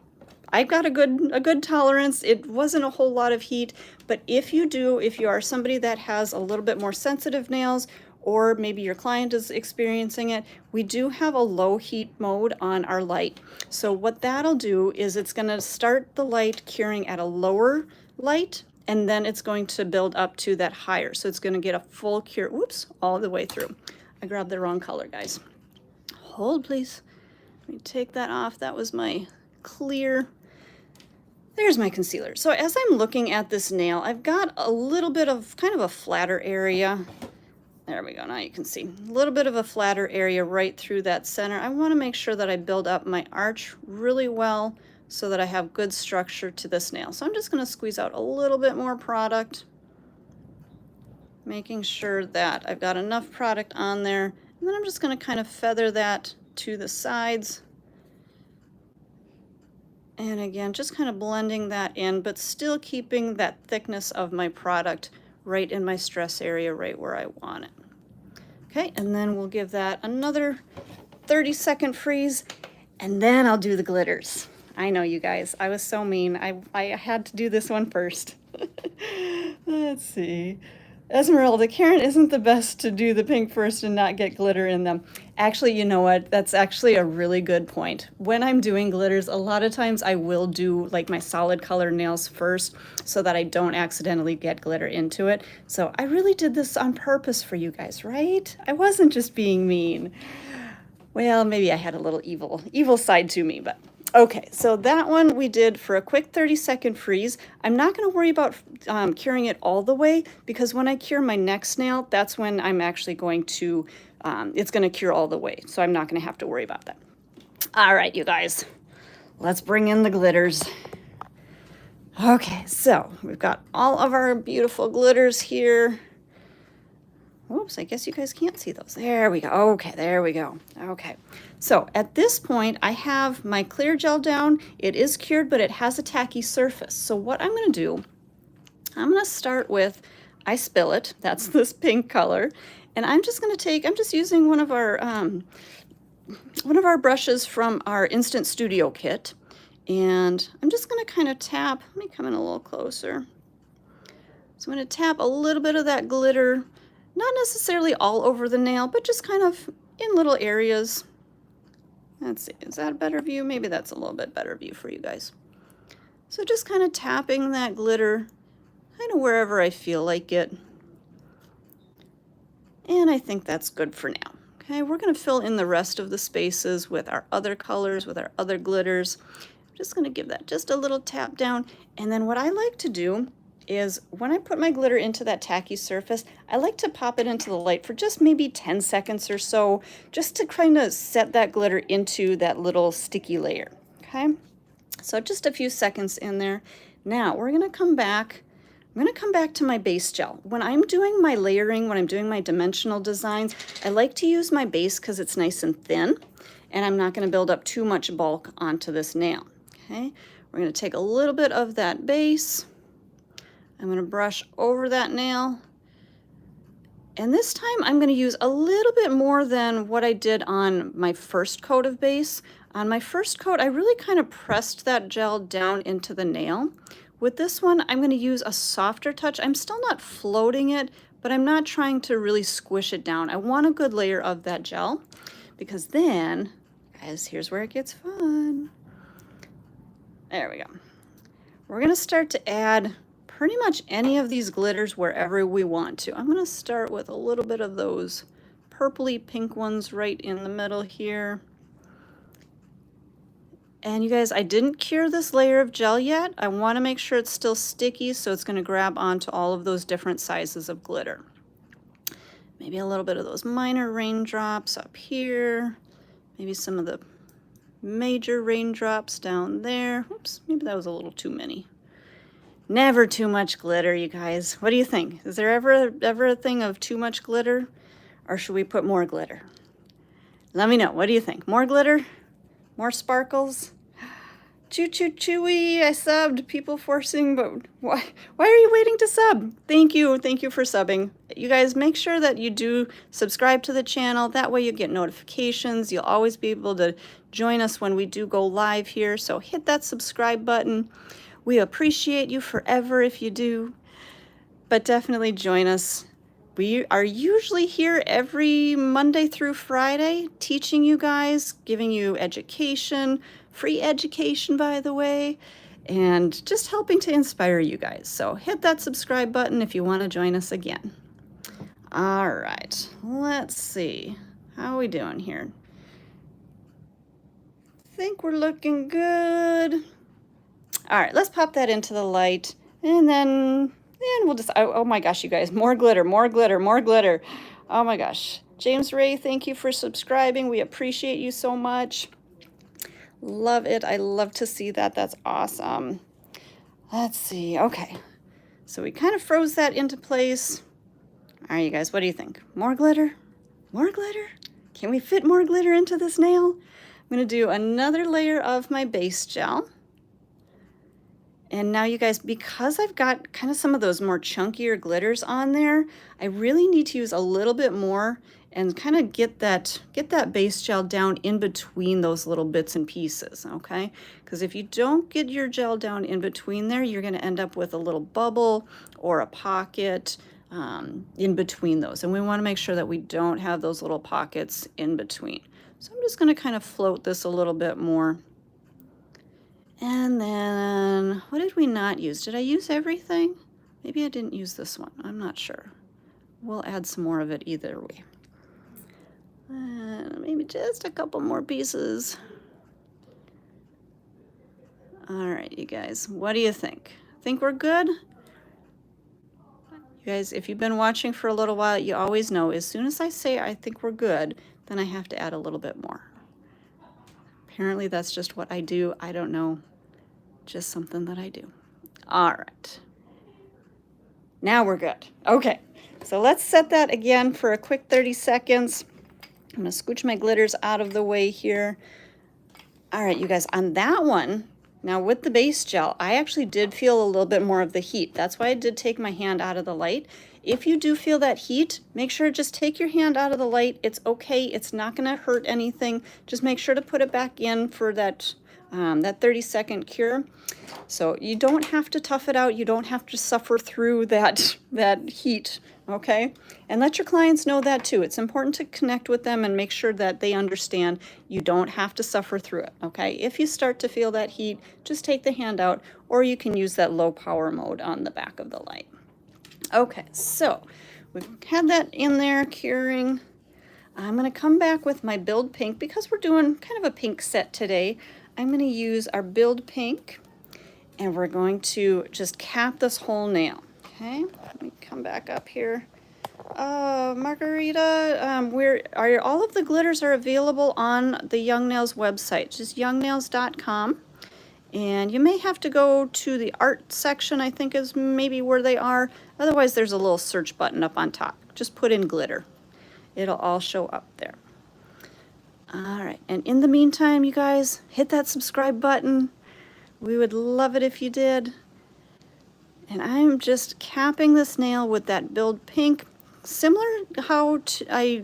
I've got a good tolerance. It wasn't a whole lot of heat, but if you are somebody that has a little bit more sensitive nails, or maybe your client is experiencing it, we do have a low heat mode on our light. So what that'll do is it's going to start the light curing at a lower light, and then it's going to build up to that higher. So it's going to get a full cure, whoops, all the way through. I grabbed the wrong color, guys. Hold, please. Let me take that off. That was my clear. There's my concealer. So as I'm looking at this nail, I've got a little bit of kind of a flatter area. There we go. Now you can see a little bit of a flatter area right through that center. I want to make sure that I build up my arch really well so that I have good structure to this nail. So I'm just going to squeeze out a little bit more product, making sure that I've got enough product on there. And then I'm just going to kind of feather that to the sides. And again, just kind of blending that in, but still keeping that thickness of my product right in my stress area, right where I want it. Okay, and then we'll give that another 30-second freeze, and then I'll do the glitters. I know, you guys, I was so mean. I had to do this one first. Let's see. Esmeralda, Karen isn't the best to do the pink first and not get glitter in them. Actually, you know what? That's actually a really good point. When I'm doing glitters, a lot of times I will do like my solid color nails first so that I don't accidentally get glitter into it. So I really did this on purpose for you guys, right? I wasn't just being mean. Well, maybe I had a little evil side to me, but okay, so that one we did for a quick 30-second freeze. I'm not going to worry about curing it all the way, because when I cure my next nail, that's when I'm actually going to, it's going to cure all the way. So I'm not going to have to worry about that. All right, you guys, let's bring in the glitters. Okay, so we've got all of our beautiful glitters here. Oops, I guess you guys can't see those. There we go. Okay, there we go. Okay, so at this point, I have my clear gel down. It is cured, but it has a tacky surface. So what I'm going to do, I'm going to start with, I spill it. That's this pink color. And I'm just going to take, I'm just using one of our brushes from our Instant Studio kit. And I'm just going to kind of tap, let me come in a little closer. So I'm going to tap a little bit of that glitter. Not necessarily all over the nail, but just kind of in little areas. Let's see, is that a better view? Maybe that's a little bit better view for you guys. So just kind of tapping that glitter kind of wherever I feel like it. And I think that's good for now. Okay, we're going to fill in the rest of the spaces with our other colors, with our other glitters. I'm just going to give that just a little tap down. And then what I like to do is when I put my glitter into that tacky surface, I like to pop it into the light for just maybe 10 seconds or so, just to kind of set that glitter into that little sticky layer, okay? So just a few seconds in there. Now we're gonna come back. I'm gonna come back to my base gel. When I'm doing my layering, when I'm doing my dimensional designs, I like to use my base because it's nice and thin, and I'm not gonna build up too much bulk onto this nail, okay? We're gonna take a little bit of that base. I'm going to brush over that nail, and this time I'm going to use a little bit more than what I did on my first coat of base. On my first coat, I really kind of pressed that gel down into the nail. With this one, I'm going to use a softer touch. I'm still not floating it, but I'm not trying to really squish it down. I want a good layer of that gel, because then, guys, here's where it gets fun. There we go. We're going to start to add pretty much any of these glitters wherever we want to. I'm going to start with a little bit of those purpley pink ones right in the middle here. And you guys, I didn't cure this layer of gel yet. I want to make sure it's still sticky, so it's going to grab onto all of those different sizes of glitter. Maybe a little bit of those minor raindrops up here. Maybe some of the major raindrops down there. Oops, maybe that was a little too many. Never too much glitter, you guys. What do you think? Is there ever a thing of too much glitter? Or should we put more glitter? Let me know. What do you think? More glitter? More sparkles? Choo choo chewy, I subbed. People forcing, but why are you waiting to sub? Thank you for subbing. You guys, make sure that you do subscribe to the channel. That way you get notifications. You'll always be able to join us when we do go live here. So hit that subscribe button. We appreciate you forever if you do, but definitely join us We are usually here every Monday through Friday, teaching you guys, giving you education, free education, by the way, and just helping to inspire you guys. So hit that subscribe button if you want to join us again. All right, let's see. How are we doing here? I think we're looking good. All right, let's pop that into the light, and then we'll just, oh my gosh, you guys, more glitter, more glitter, more glitter. Oh my gosh. James Ray, thank you for subscribing. We appreciate you so much. Love it. I love to see that. That's awesome. Let's see. Okay. So we kind of froze that into place. All right, you guys, what do you think? More glitter? More glitter? Can we fit more glitter into this nail? I'm going to do another layer of my base gel. And now you guys, because I've got kind of some of those more chunkier glitters on there, I really need to use a little bit more and kind of get that base gel down in between those little bits and pieces, okay? Because if you don't get your gel down in between there, you're going to end up with a little bubble or a pocket in between those. And we want to make sure that we don't have those little pockets in between. So I'm just going to kind of float this a little bit more. And then, what did we not use? Did I use everything? Maybe I didn't use this one. I'm not sure. We'll add some more of it either way. Maybe just a couple more pieces. All right, you guys, what do you think? Think we're good? You guys, if you've been watching for a little while, you always know as soon as I say I think we're good, then I have to add a little bit more. Apparently that's just what I do. I don't know. Just something that I do. All right. Now we're good. Okay, so let's set that again for a quick 30 seconds. I'm going to scooch my glitters out of the way here. All right, you guys, on that one, now with the base gel, I actually did feel a little bit more of the heat. That's why I did take my hand out of the light. If you do feel that heat, make sure just take your hand out of the light. It's okay. It's not going to hurt anything. Just make sure to put it back in for that 30-second cure. So you don't have to tough it out. You don't have to suffer through that heat, okay? And let your clients know that too. It's important to connect with them and make sure that they understand you don't have to suffer through it, okay? If you start to feel that heat, just take the hand out, or you can use that low power mode on the back of the light. Okay, so we've had that in there curing. I'm going to come back with my Build Pink because we're doing kind of a pink set today. I'm going to use our Build Pink, and we're going to just cap this whole nail. Okay, let me come back up here. Margarita, where are all of the glitters are available on the Young Nails website, just youngnails.com. And you may have to go to the art section, I think is maybe where they are. Otherwise, there's a little search button up on top. Just put in glitter. It'll all show up there. All right, and in the meantime, you guys, hit that subscribe button. We would love it if you did. And I'm just capping this nail with that Build Pink, similar to how I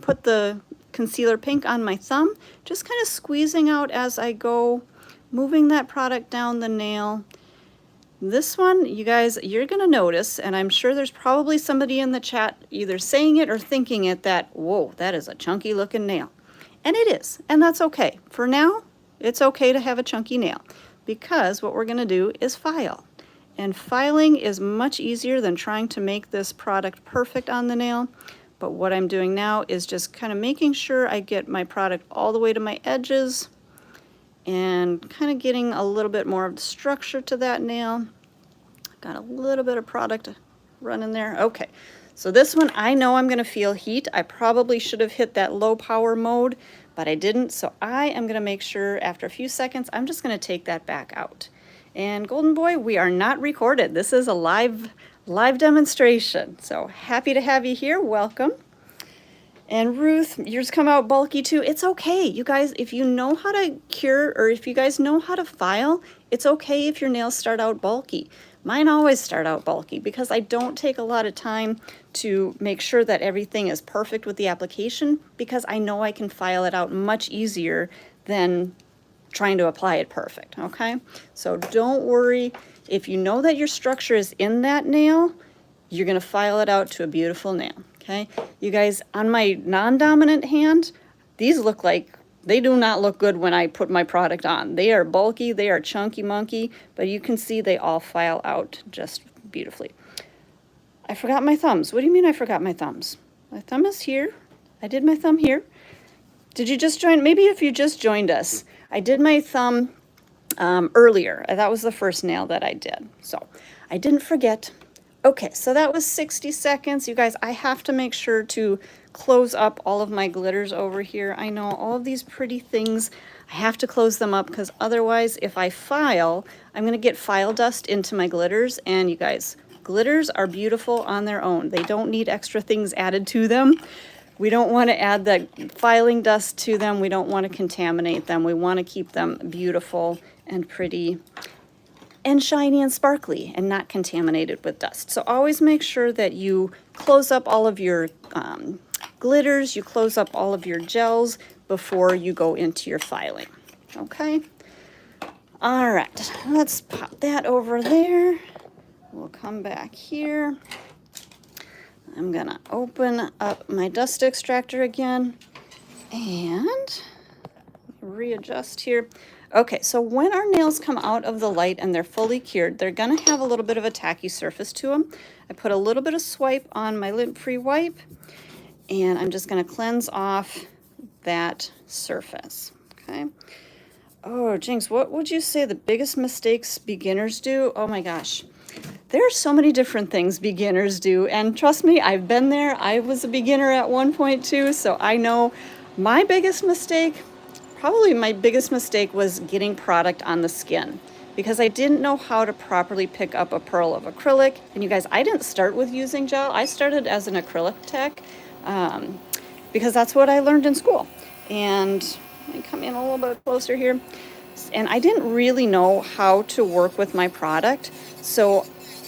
put the concealer pink on my thumb, just kind of squeezing out as I go, moving that product down the nail. This one, you guys, you're going to notice, and I'm sure there's probably somebody in the chat either saying it or thinking it, that, whoa, that is a chunky looking nail. And it is, and that's okay. For now, it's okay to have a chunky nail, because what we're going to do is file. And filing is much easier than trying to make this product perfect on the nail. But what I'm doing now is just kind of making sure I get my product all the way to my edges and kind of getting a little bit more of the structure to that nail. Got a little bit of product running there. Okay, so this one, I know I'm going to feel heat. I probably should have hit that low power mode, but I didn't. So I am going to make sure after a few seconds, I'm just going to take that back out. And Golden Boy, we are not recorded. This is a live demonstration. So happy to have you here. Welcome. And Ruth, yours come out bulky too. It's okay. You guys, if you know how to cure, or if you guys know how to file, it's okay if your nails start out bulky. Mine always start out bulky because I don't take a lot of time to make sure that everything is perfect with the application, because I know I can file it out much easier than trying to apply it perfect, okay? So don't worry. If you know that your structure is in that nail, you're going to file it out to a beautiful nail. Okay, you guys, on my non-dominant hand, these look like, they do not look good when I put my product on. They are bulky, they are chunky monkey, but you can see they all file out just beautifully. I forgot my thumbs. What do you mean I forgot my thumbs? My thumb is here. I did my thumb here. Did you just join? Maybe if you just joined us. I did my thumb earlier. That was the first nail that I did. So I didn't forget. Okay, so that was 60 seconds. You guys, I have to make sure to close up all of my glitters over here. I know all of these pretty things, I have to close them up because otherwise if I file, I'm going to get file dust into my glitters. And you guys, glitters are beautiful on their own. They don't need extra things added to them. We don't want to add the filing dust to them. We don't want to contaminate them. We want to keep them beautiful and pretty and shiny and sparkly and not contaminated with dust. So always make sure that you close up all of your glitters, you close up all of your gels before you go into your filing. Okay? All right, let's pop that over there. We'll come back here. I'm gonna open up my dust extractor again and readjust here. Okay, so when our nails come out of the light and they're fully cured, they're gonna have a little bit of a tacky surface to them. I put a little bit of swipe on my lint-free wipe, and I'm just gonna cleanse off that surface, okay? Oh, Jinx, what would you say the biggest mistakes beginners do? Oh my gosh. There are so many different things beginners do, and trust me, I've been there. I was a beginner at one point too, so I know my biggest mistake, probably my biggest mistake, was getting product on the skin because I didn't know how to properly pick up a pearl of acrylic. And you guys, I didn't start with using gel. I started as an acrylic tech because that's what I learned in school. And let me come in a little bit closer here. And I didn't really know how to work with my product, so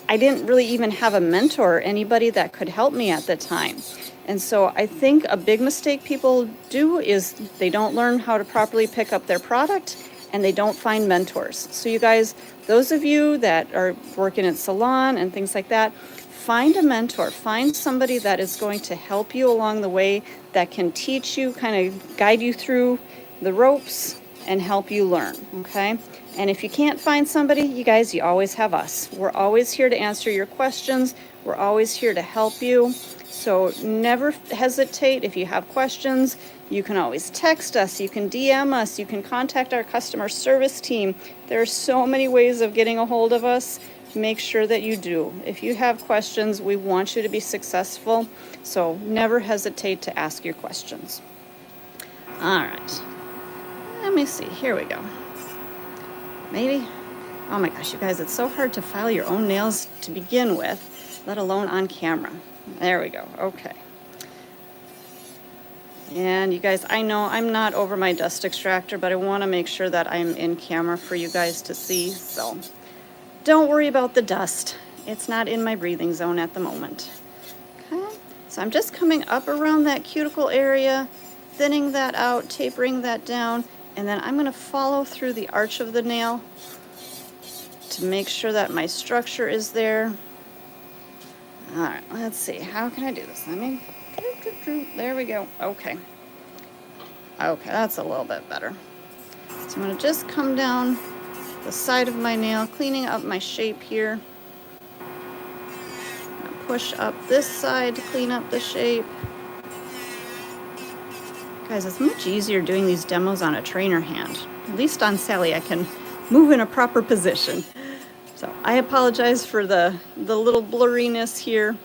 I didn't really even have a mentor or anybody that could help me at the time. And so I think a big mistake people do is they don't learn how to properly pick up their product and they don't find mentors. So you guys, those of you that are working in salon and things like that, find a mentor, find somebody that is going to help you along the way, that can teach you, kind of guide you through the ropes and help you learn, okay? And if you can't find somebody, you guys, you always have us. We're always here to answer your questions. We're always here to help you. So never hesitate if you have questions. You can always text us, you can DM us, you can contact our customer service team. There are so many ways of getting a hold of us. Make sure that you do. If you have questions, we want you to be successful. So never hesitate to ask your questions. All right. Let me see, here we go. Maybe, oh my gosh, you guys, it's so hard to file your own nails to begin with, let alone on camera. There we go, okay. And you guys, I know I'm not over my dust extractor, but I wanna make sure that I'm in camera for you guys to see, so don't worry about the dust. It's not in my breathing zone at the moment. Okay, so I'm just coming up around that cuticle area, thinning that out, tapering that down, and then I'm going to follow through the arch of the nail to make sure that my structure is there. All right, let's see. How can I do this? Let me, there we go. Okay. Okay, that's a little bit better. So I'm going to just come down the side of my nail, cleaning up my shape here. I'm going to push up this side to clean up the shape. Guys, it's much easier doing these demos on a trainer hand. At least on Sally, I can move in a proper position. So I apologize for the little blurriness here.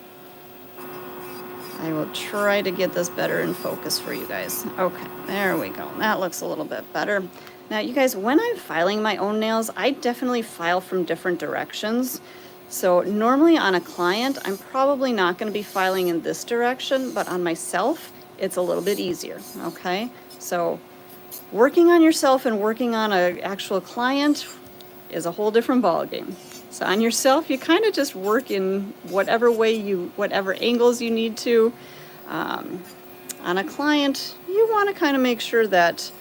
I will try to get this better in focus for you guys. Okay, there we go. That looks a little bit better. Now, you guys, when I'm filing my own nails, I definitely file from different directions. So normally on a client, I'm probably not going to be filing in this direction, but on myself, it's a little bit easier, okay? So working on yourself and working on an actual client is a whole different ballgame. So on yourself, you kind of just work in whatever way whatever angles you need to. On a client, you want to kind of make sure that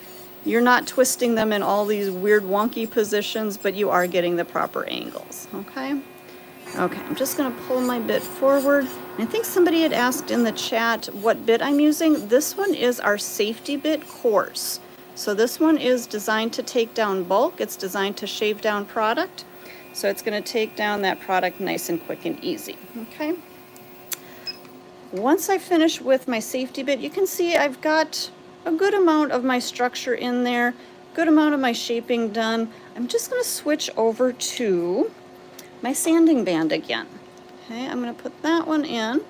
you're not twisting them in all these weird wonky positions, but you are getting the proper angles, okay? Okay, I'm just going to pull my bit forward. I think somebody had asked in the chat what bit I'm using. This one is our safety Bit Coarse. So this one is designed to take down bulk. It's designed to shave down product. So it's going to take down that product nice and quick and easy. Okay. Once I finish with my safety bit, you can see I've got a good amount of my structure in there, good amount of my shaping done. I'm just going to switch over to my sanding band again. Okay, I'm going to put that one in,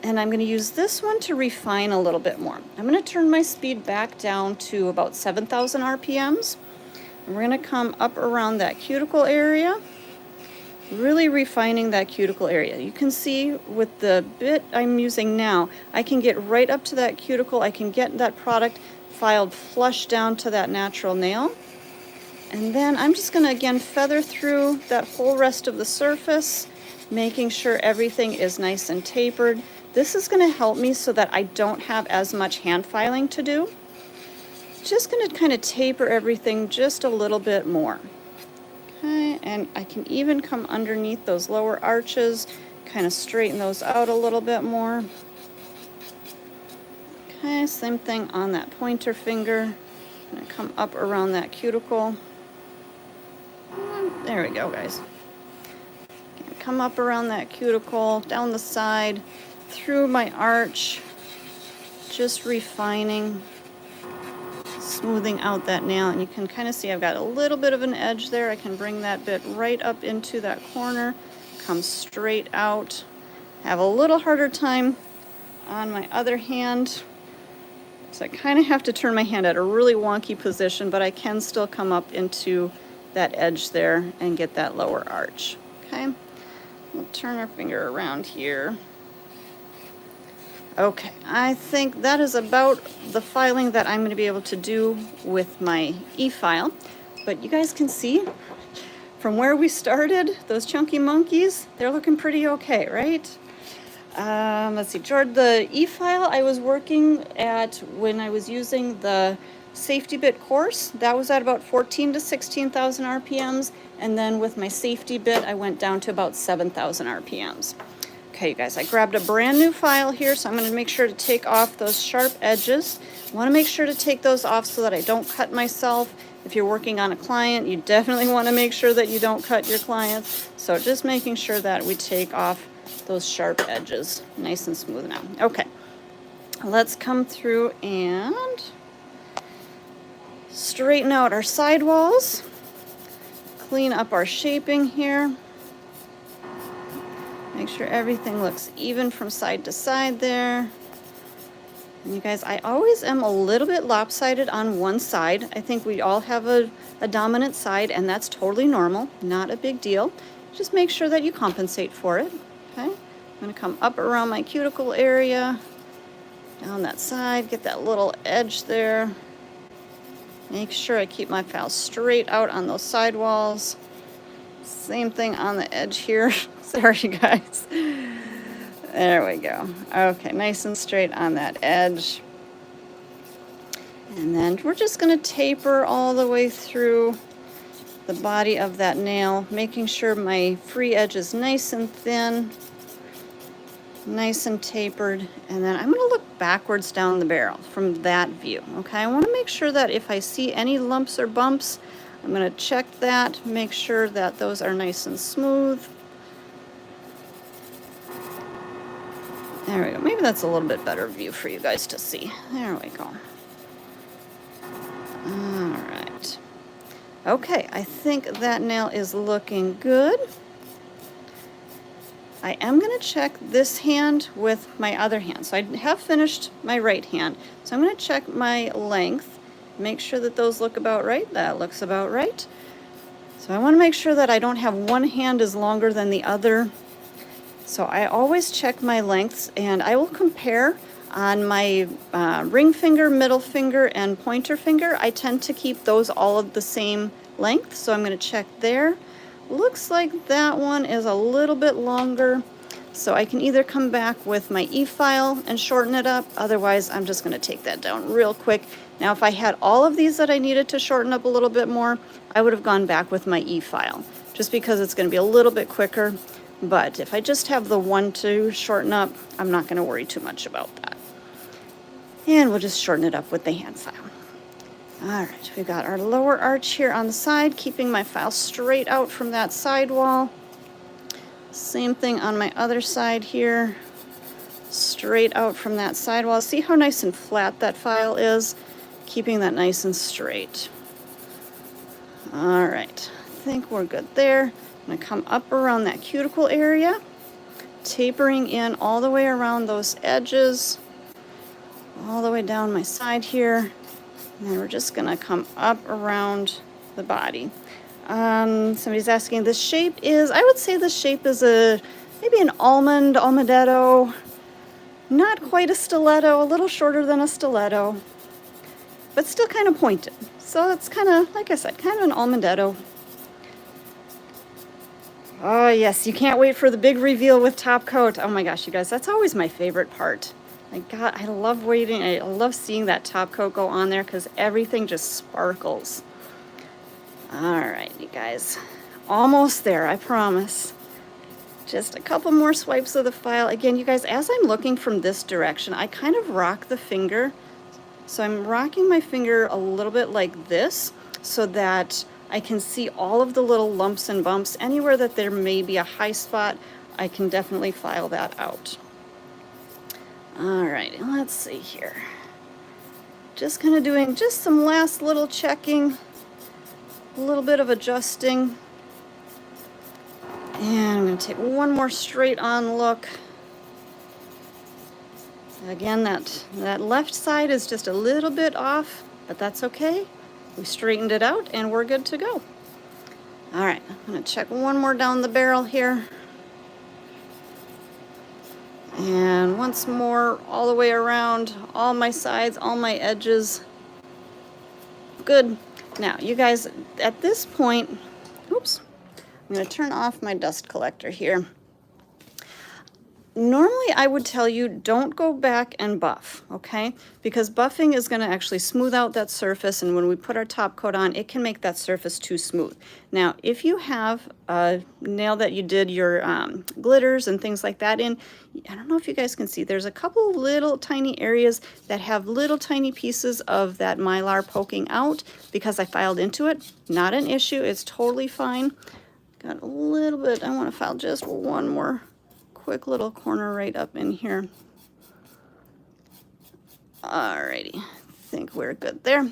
and I'm going to use this one to refine a little bit more. I'm going to turn my speed back down to about 7,000 RPMs. And we're going to come up around that cuticle area, really refining that cuticle area. You can see with the bit I'm using now, I can get right up to that cuticle. I can get that product filed flush down to that natural nail. And then I'm just going to again feather through that whole rest of the surface, making sure everything is nice and tapered. This is going to help me so that I don't have as much hand filing to do. Just going to kind of taper everything just a little bit more. Okay, and I can even come underneath those lower arches, kind of straighten those out a little bit more. Okay, same thing on that pointer finger. I'm going to come up around that cuticle. There we go, guys. Come up around that cuticle, down the side, through my arch, just refining, smoothing out that nail. And you can kind of see I've got a little bit of an edge there. I can bring that bit right up into that corner, come straight out. Have a little harder time on my other hand. So I kind of have to turn my hand at a really wonky position, but I can still come up into that edge there and get that lower arch. Okay, we'll turn our finger around here. Okay, I think that is about the filing that I'm going to be able to do with my e-file. But you guys can see from where we started, those chunky monkeys, they're looking pretty okay, right? Let's see, George, the e-file I was working at when I was using the safety bit coarse, that was at about 14 to 16,000 RPMs. And then with my safety bit, I went down to about 7,000 RPMs. Okay, you guys, I grabbed a brand new file here, so I'm going to make sure to take off those sharp edges. I want to make sure to take those off so that I don't cut myself. If you're working on a client, you definitely want to make sure that you don't cut your clients. So just making sure that we take off those sharp edges nice and smooth now. Okay, let's come through and straighten out our sidewalls, clean up our shaping here. Make sure everything looks even from side to side there. And you guys, I always am a little bit lopsided on one side. I think we all have a dominant side, and that's totally normal, not a big deal. Just make sure that you compensate for it. Okay, I'm going to come up around my cuticle area, down that side, get that little edge there. Make sure I keep my file straight out on those sidewalls. Same thing on the edge here. Sorry, guys. There we go. Okay, nice and straight on that edge. And then we're just going to taper all the way through the body of that nail, making sure my free edge is nice and thin, nice and tapered. And then I'm going to look backwards down the barrel from that view. Okay, I want to make sure that if I see any lumps or bumps, I'm going to check that, make sure that those are nice and smooth. There we go. Maybe that's a little bit better view for you guys to see. There we go. All right. Okay, I think that nail is looking good. I am going to check this hand with my other hand. So I have finished my right hand. So I'm going to check my length, make sure that those look about right. That looks about right. So I want to make sure that I don't have one hand is longer than the other. So I always check my lengths, and I will compare on my ring finger, middle finger, and pointer finger. I tend to keep those all of the same length, so I'm going to check there. Looks like that one is a little bit longer, so I can either come back with my e-file and shorten it up. Otherwise, I'm just going to take that down real quick. Now, if I had all of these that I needed to shorten up a little bit more, I would have gone back with my e-file, just because it's going to be a little bit quicker. But if I just have the one to shorten up, I'm not going to worry too much about that. And we'll just shorten it up with the hand file. All right, we've got our lower arch here on the side, keeping my file straight out from that sidewall. Same thing on my other side here, straight out from that sidewall. See how nice and flat that file is? Keeping that nice and straight. All right, I think we're good there. I'm gonna come up around that cuticle area, tapering in all the way around those edges, all the way down my side here. And then we're just gonna come up around the body. Somebody's asking, this shape is, I would say this shape is maybe an almond, almondetto, not quite a stiletto, a little shorter than a stiletto, but still kind of pointed. So it's kind of, like I said, kind of an almondetto. Oh yes, you can't wait for the big reveal with top coat. Oh my gosh, you guys, that's always my favorite part. God, I love waiting. I love seeing that top coat go on there because everything just sparkles. All right, you guys, almost there, I promise. Just a couple more swipes of the file. Again, you guys, as I'm looking from this direction, I kind of rock the finger. So I'm rocking my finger a little bit like this so that I can see all of the little lumps and bumps. Anywhere that there may be a high spot, I can definitely file that out. All right, let's see here. Just kind of doing just some last little checking, a little bit of adjusting. And I'm going to take one more straight on look. Again, that left side is just a little bit off, but that's okay. We straightened it out and we're good to go. All right, I'm going to check one more down the barrel here. And once more, all the way around, all my sides, all my edges. Good. Now, you guys, at this point, oops, I'm going to turn off my dust collector here. Normally, I would tell you don't go back and buff, okay? Because buffing is going to actually smooth out that surface, and when we put our top coat on, it can make that surface too smooth. Now, if you have a nail that you did your glitters and things like that in, I don't know if you guys can see, there's a couple little tiny areas that have little tiny pieces of that Mylar poking out because I filed into it. Not an issue, it's totally fine. Got a little bit, I want to file just one more quick little corner right up in here. Alrighty, I think we're good there.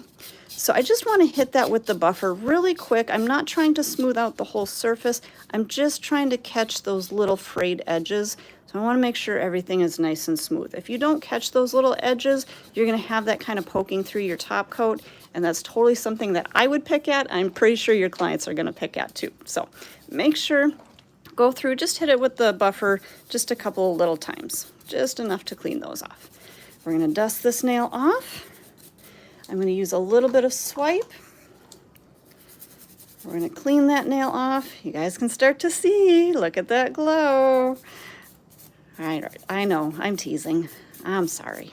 So I just want to hit that with the buffer really quick. I'm not trying to smooth out the whole surface. I'm just trying to catch those little frayed edges. So I want to make sure everything is nice and smooth. If you don't catch those little edges, you're going to have that kind of poking through your top coat, and that's totally something that I would pick at. I'm pretty sure your clients are going to pick at too. So make sure, go through, just hit it with the buffer just a couple little times, just enough to clean those off. We're going to dust this nail off. I'm going to use a little bit of swipe. We're going to clean that nail off. You guys can start to see, look at that glow. All right, I know, I'm teasing. I'm sorry.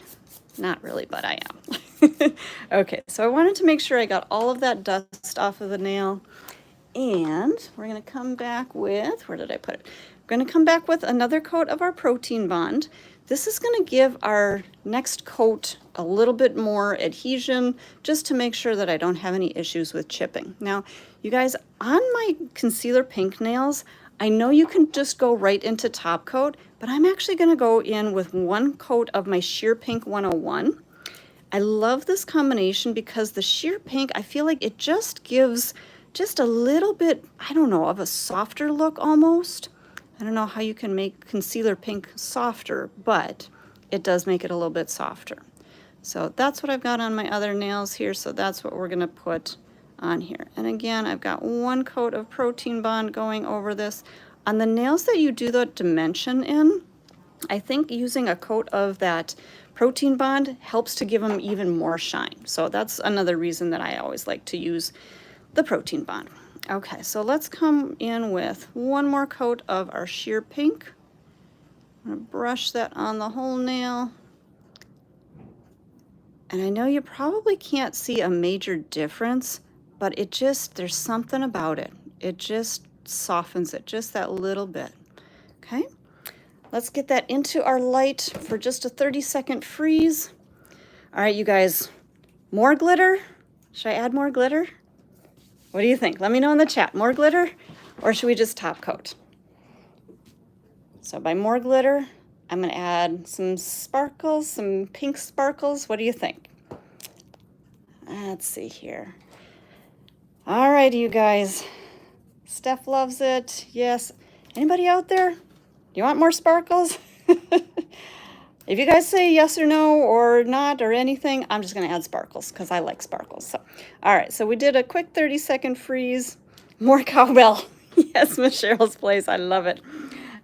Not really, but I am. Okay, so I wanted to make sure I got all of that dust off of the nail. And we're going to come back with, where did I put it? We're going to come back with another coat of our protein bond. This is going to give our next coat a little bit more adhesion, just to make sure that I don't have any issues with chipping. Now, you guys, on my concealer pink nails, I know you can just go right into top coat, but I'm actually going to go in with one coat of my Sheer Pink 101. I love this combination because the Sheer Pink, I feel like it just gives just a little bit, I don't know, of a softer look almost. I don't know how you can make concealer pink softer, but it does make it a little bit softer. So that's what I've got on my other nails here, so that's what we're going to put on here. And again, I've got one coat of protein bond going over this. On the nails that you do the dimension in, I think using a coat of that protein bond helps to give them even more shine. So that's another reason that I always like to use the protein bond. Okay, so let's come in with one more coat of our Sheer Pink. I'm going to brush that on the whole nail. And I know you probably can't see a major difference, but it just, there's something about it. It just softens it just that little bit. Okay, let's get that into our light for just a 30-second freeze. All right, you guys, more glitter? Should I add more glitter? What do you think? Let me know in the chat. More glitter, or should we just top coat? So by more glitter, I'm going to add some sparkles, some pink sparkles. What do you think? Let's see here. All right, you guys. Steph loves it. Yes. Anybody out there? Do you want more sparkles? If you guys say yes or no or not or anything, I'm just going to add sparkles because I like sparkles. So, all right, so we did a quick 30-second freeze. More cowbell. Yes, Miss Cheryl's place. I love it.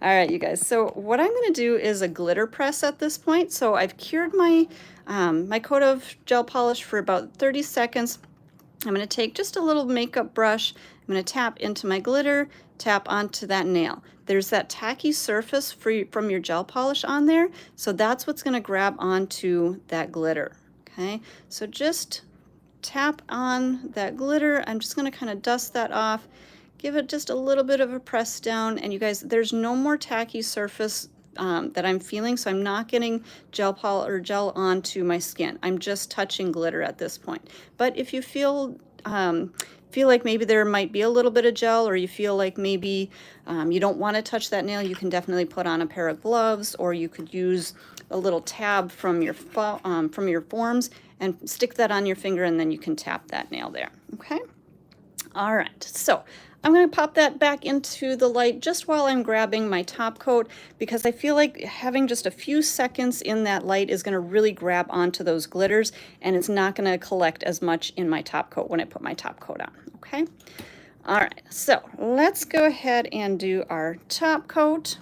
All right, you guys. So what I'm going to do is a glitter press at this point. So I've cured my my coat of gel polish for about 30 seconds. I'm going to take just a little makeup brush. I'm going to tap into my glitter, tap onto that nail. There's that tacky surface from your gel polish on there, so that's what's going to grab onto that glitter. Okay, so just tap on that glitter. I'm just going to kind of dust that off, give it just a little bit of a press down, and you guys, there's no more tacky surface that I'm feeling, so I'm not getting gel onto my skin. I'm just touching glitter at this point. But if you feel like maybe there might be a little bit of gel, or you feel like maybe you don't want to touch that nail, you can definitely put on a pair of gloves, or you could use a little tab from your forms and stick that on your finger, and then you can tap that nail there. Okay. All right. So I'm going to pop that back into the light just while I'm grabbing my top coat, because I feel like having just a few seconds in that light is going to really grab onto those glitters, and it's not going to collect as much in my top coat when I put my top coat on. Okay. All right. So let's go ahead and do our top coat.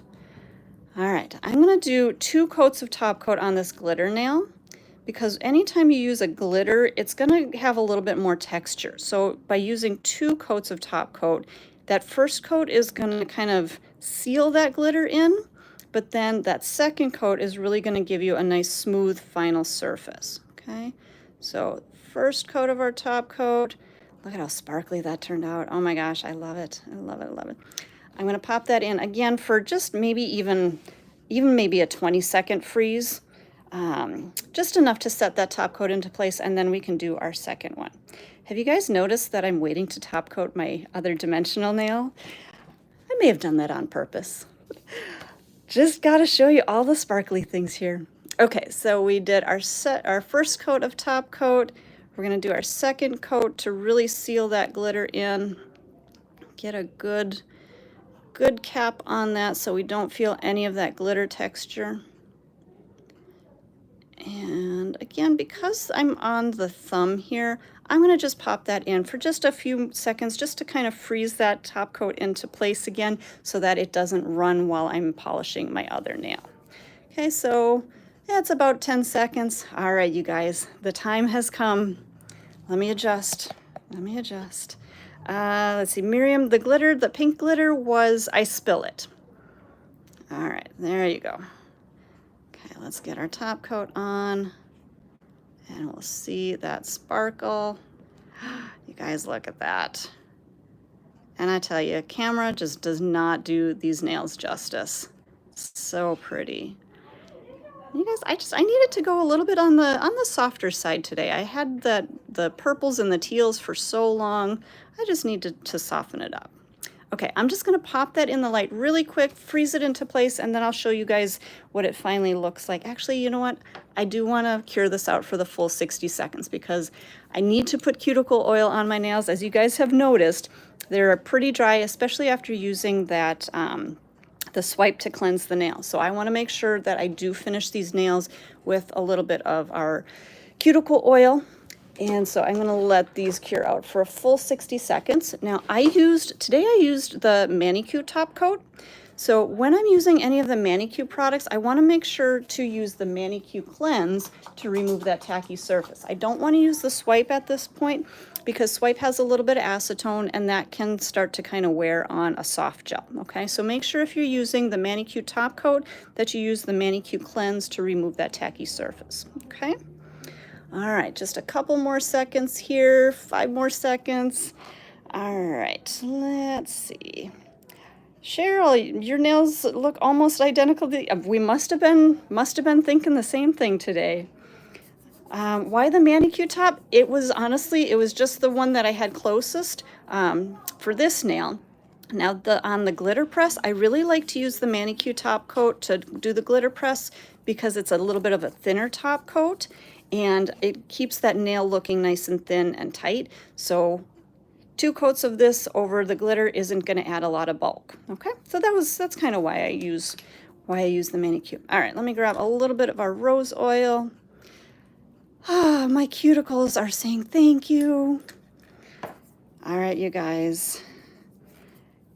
All right. I'm going to do 2 coats of top coat on this glitter nail, because anytime you use a glitter, it's going to have a little bit more texture. So by using 2 coats of top coat, that first coat is going to kind of seal that glitter in, but then that second coat is really going to give you a nice smooth final surface. Okay, so first coat of our top coat. Look at how sparkly that turned out. Oh my gosh, I love it. I love it. I love it. I'm going to pop that in again for just maybe even maybe a 20-second freeze. Just enough to set that top coat into place, and then we can do our second one. Have you guys noticed that I'm waiting to top coat my other dimensional nail? I may have done that on purpose. Just got to show you all the sparkly things here. Okay, so we did our first coat of top coat. We're going to do our second coat to really seal that glitter in. Get a good cap on that so we don't feel any of that glitter texture. And again, because I'm on the thumb here, I'm going to just pop that in for just a few seconds just to kind of freeze that top coat into place again so that it doesn't run while I'm polishing my other nail. Okay, so that's about 10 seconds. All right, you guys, the time has come. Let me adjust. Let's see, Miriam, the pink glitter was I Spill It. All right, there you go. Okay, let's get our top coat on, and we'll see that sparkle. You guys, look at that. And I tell you, camera just does not do these nails justice. So pretty. You guys, I needed to go a little bit on the softer side today. I had the purples and the teals for so long. I just need to soften it up. Okay, I'm just going to pop that in the light really quick, freeze it into place, and then I'll show you guys what it finally looks like. Actually, you know what? I do want to cure this out for the full 60 seconds because I need to put cuticle oil on my nails. As you guys have noticed, they're pretty dry, especially after using that the swipe to cleanse the nail. So I want to make sure that I do finish these nails with a little bit of our cuticle oil. And so I'm going to let these cure out for a full 60 seconds. Now today I used the Manicure top coat. So when I'm using any of the Manicure products, I want to make sure to use the Manicure cleanse to remove that tacky surface. I don't want to use the swipe at this point because swipe has a little bit of acetone and that can start to kind of wear on a soft gel. Okay, so make sure if you're using the Manicure top coat that you use the Manicure cleanse to remove that tacky surface. Okay. All right, just a couple more seconds here, 5 more seconds. All right, let's see. Cheryl, your nails look almost identical. We must have been thinking the same thing today. Why the manicure top? It was honestly, it was just the one that I had closest for this nail. Now on the glitter press, I really like to use the manicure top coat to do the glitter press because it's a little bit of a thinner top coat and it keeps that nail looking nice and thin and tight. So 2 coats of this over the glitter isn't going to add a lot of bulk. Okay, so that's kind of why I use the manicure. All right, let me grab a little bit of our rose oil. Ah, my cuticles are saying thank you. All right, you guys.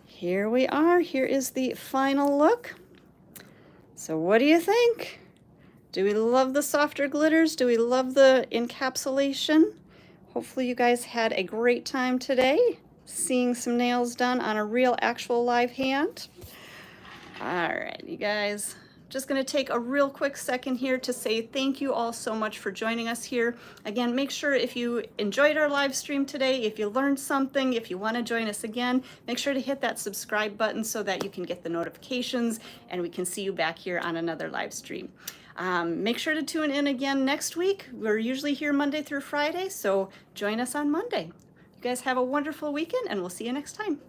Here we are. Here is the final look. So what do you think? Do we love the softer glitters? Do we love the encapsulation? Hopefully you guys had a great time today seeing some nails done on a real actual live hand. All right, you guys. Just going to take a real quick second here to say thank you all so much for joining us here. Again, make sure if you enjoyed our live stream today, if you learned something, if you want to join us again, make sure to hit that subscribe button so that you can get the notifications and we can see you back here on another live stream. Make sure to tune in again next week. We're usually here Monday through Friday, so join us on Monday. You guys have a wonderful weekend and we'll see you next time.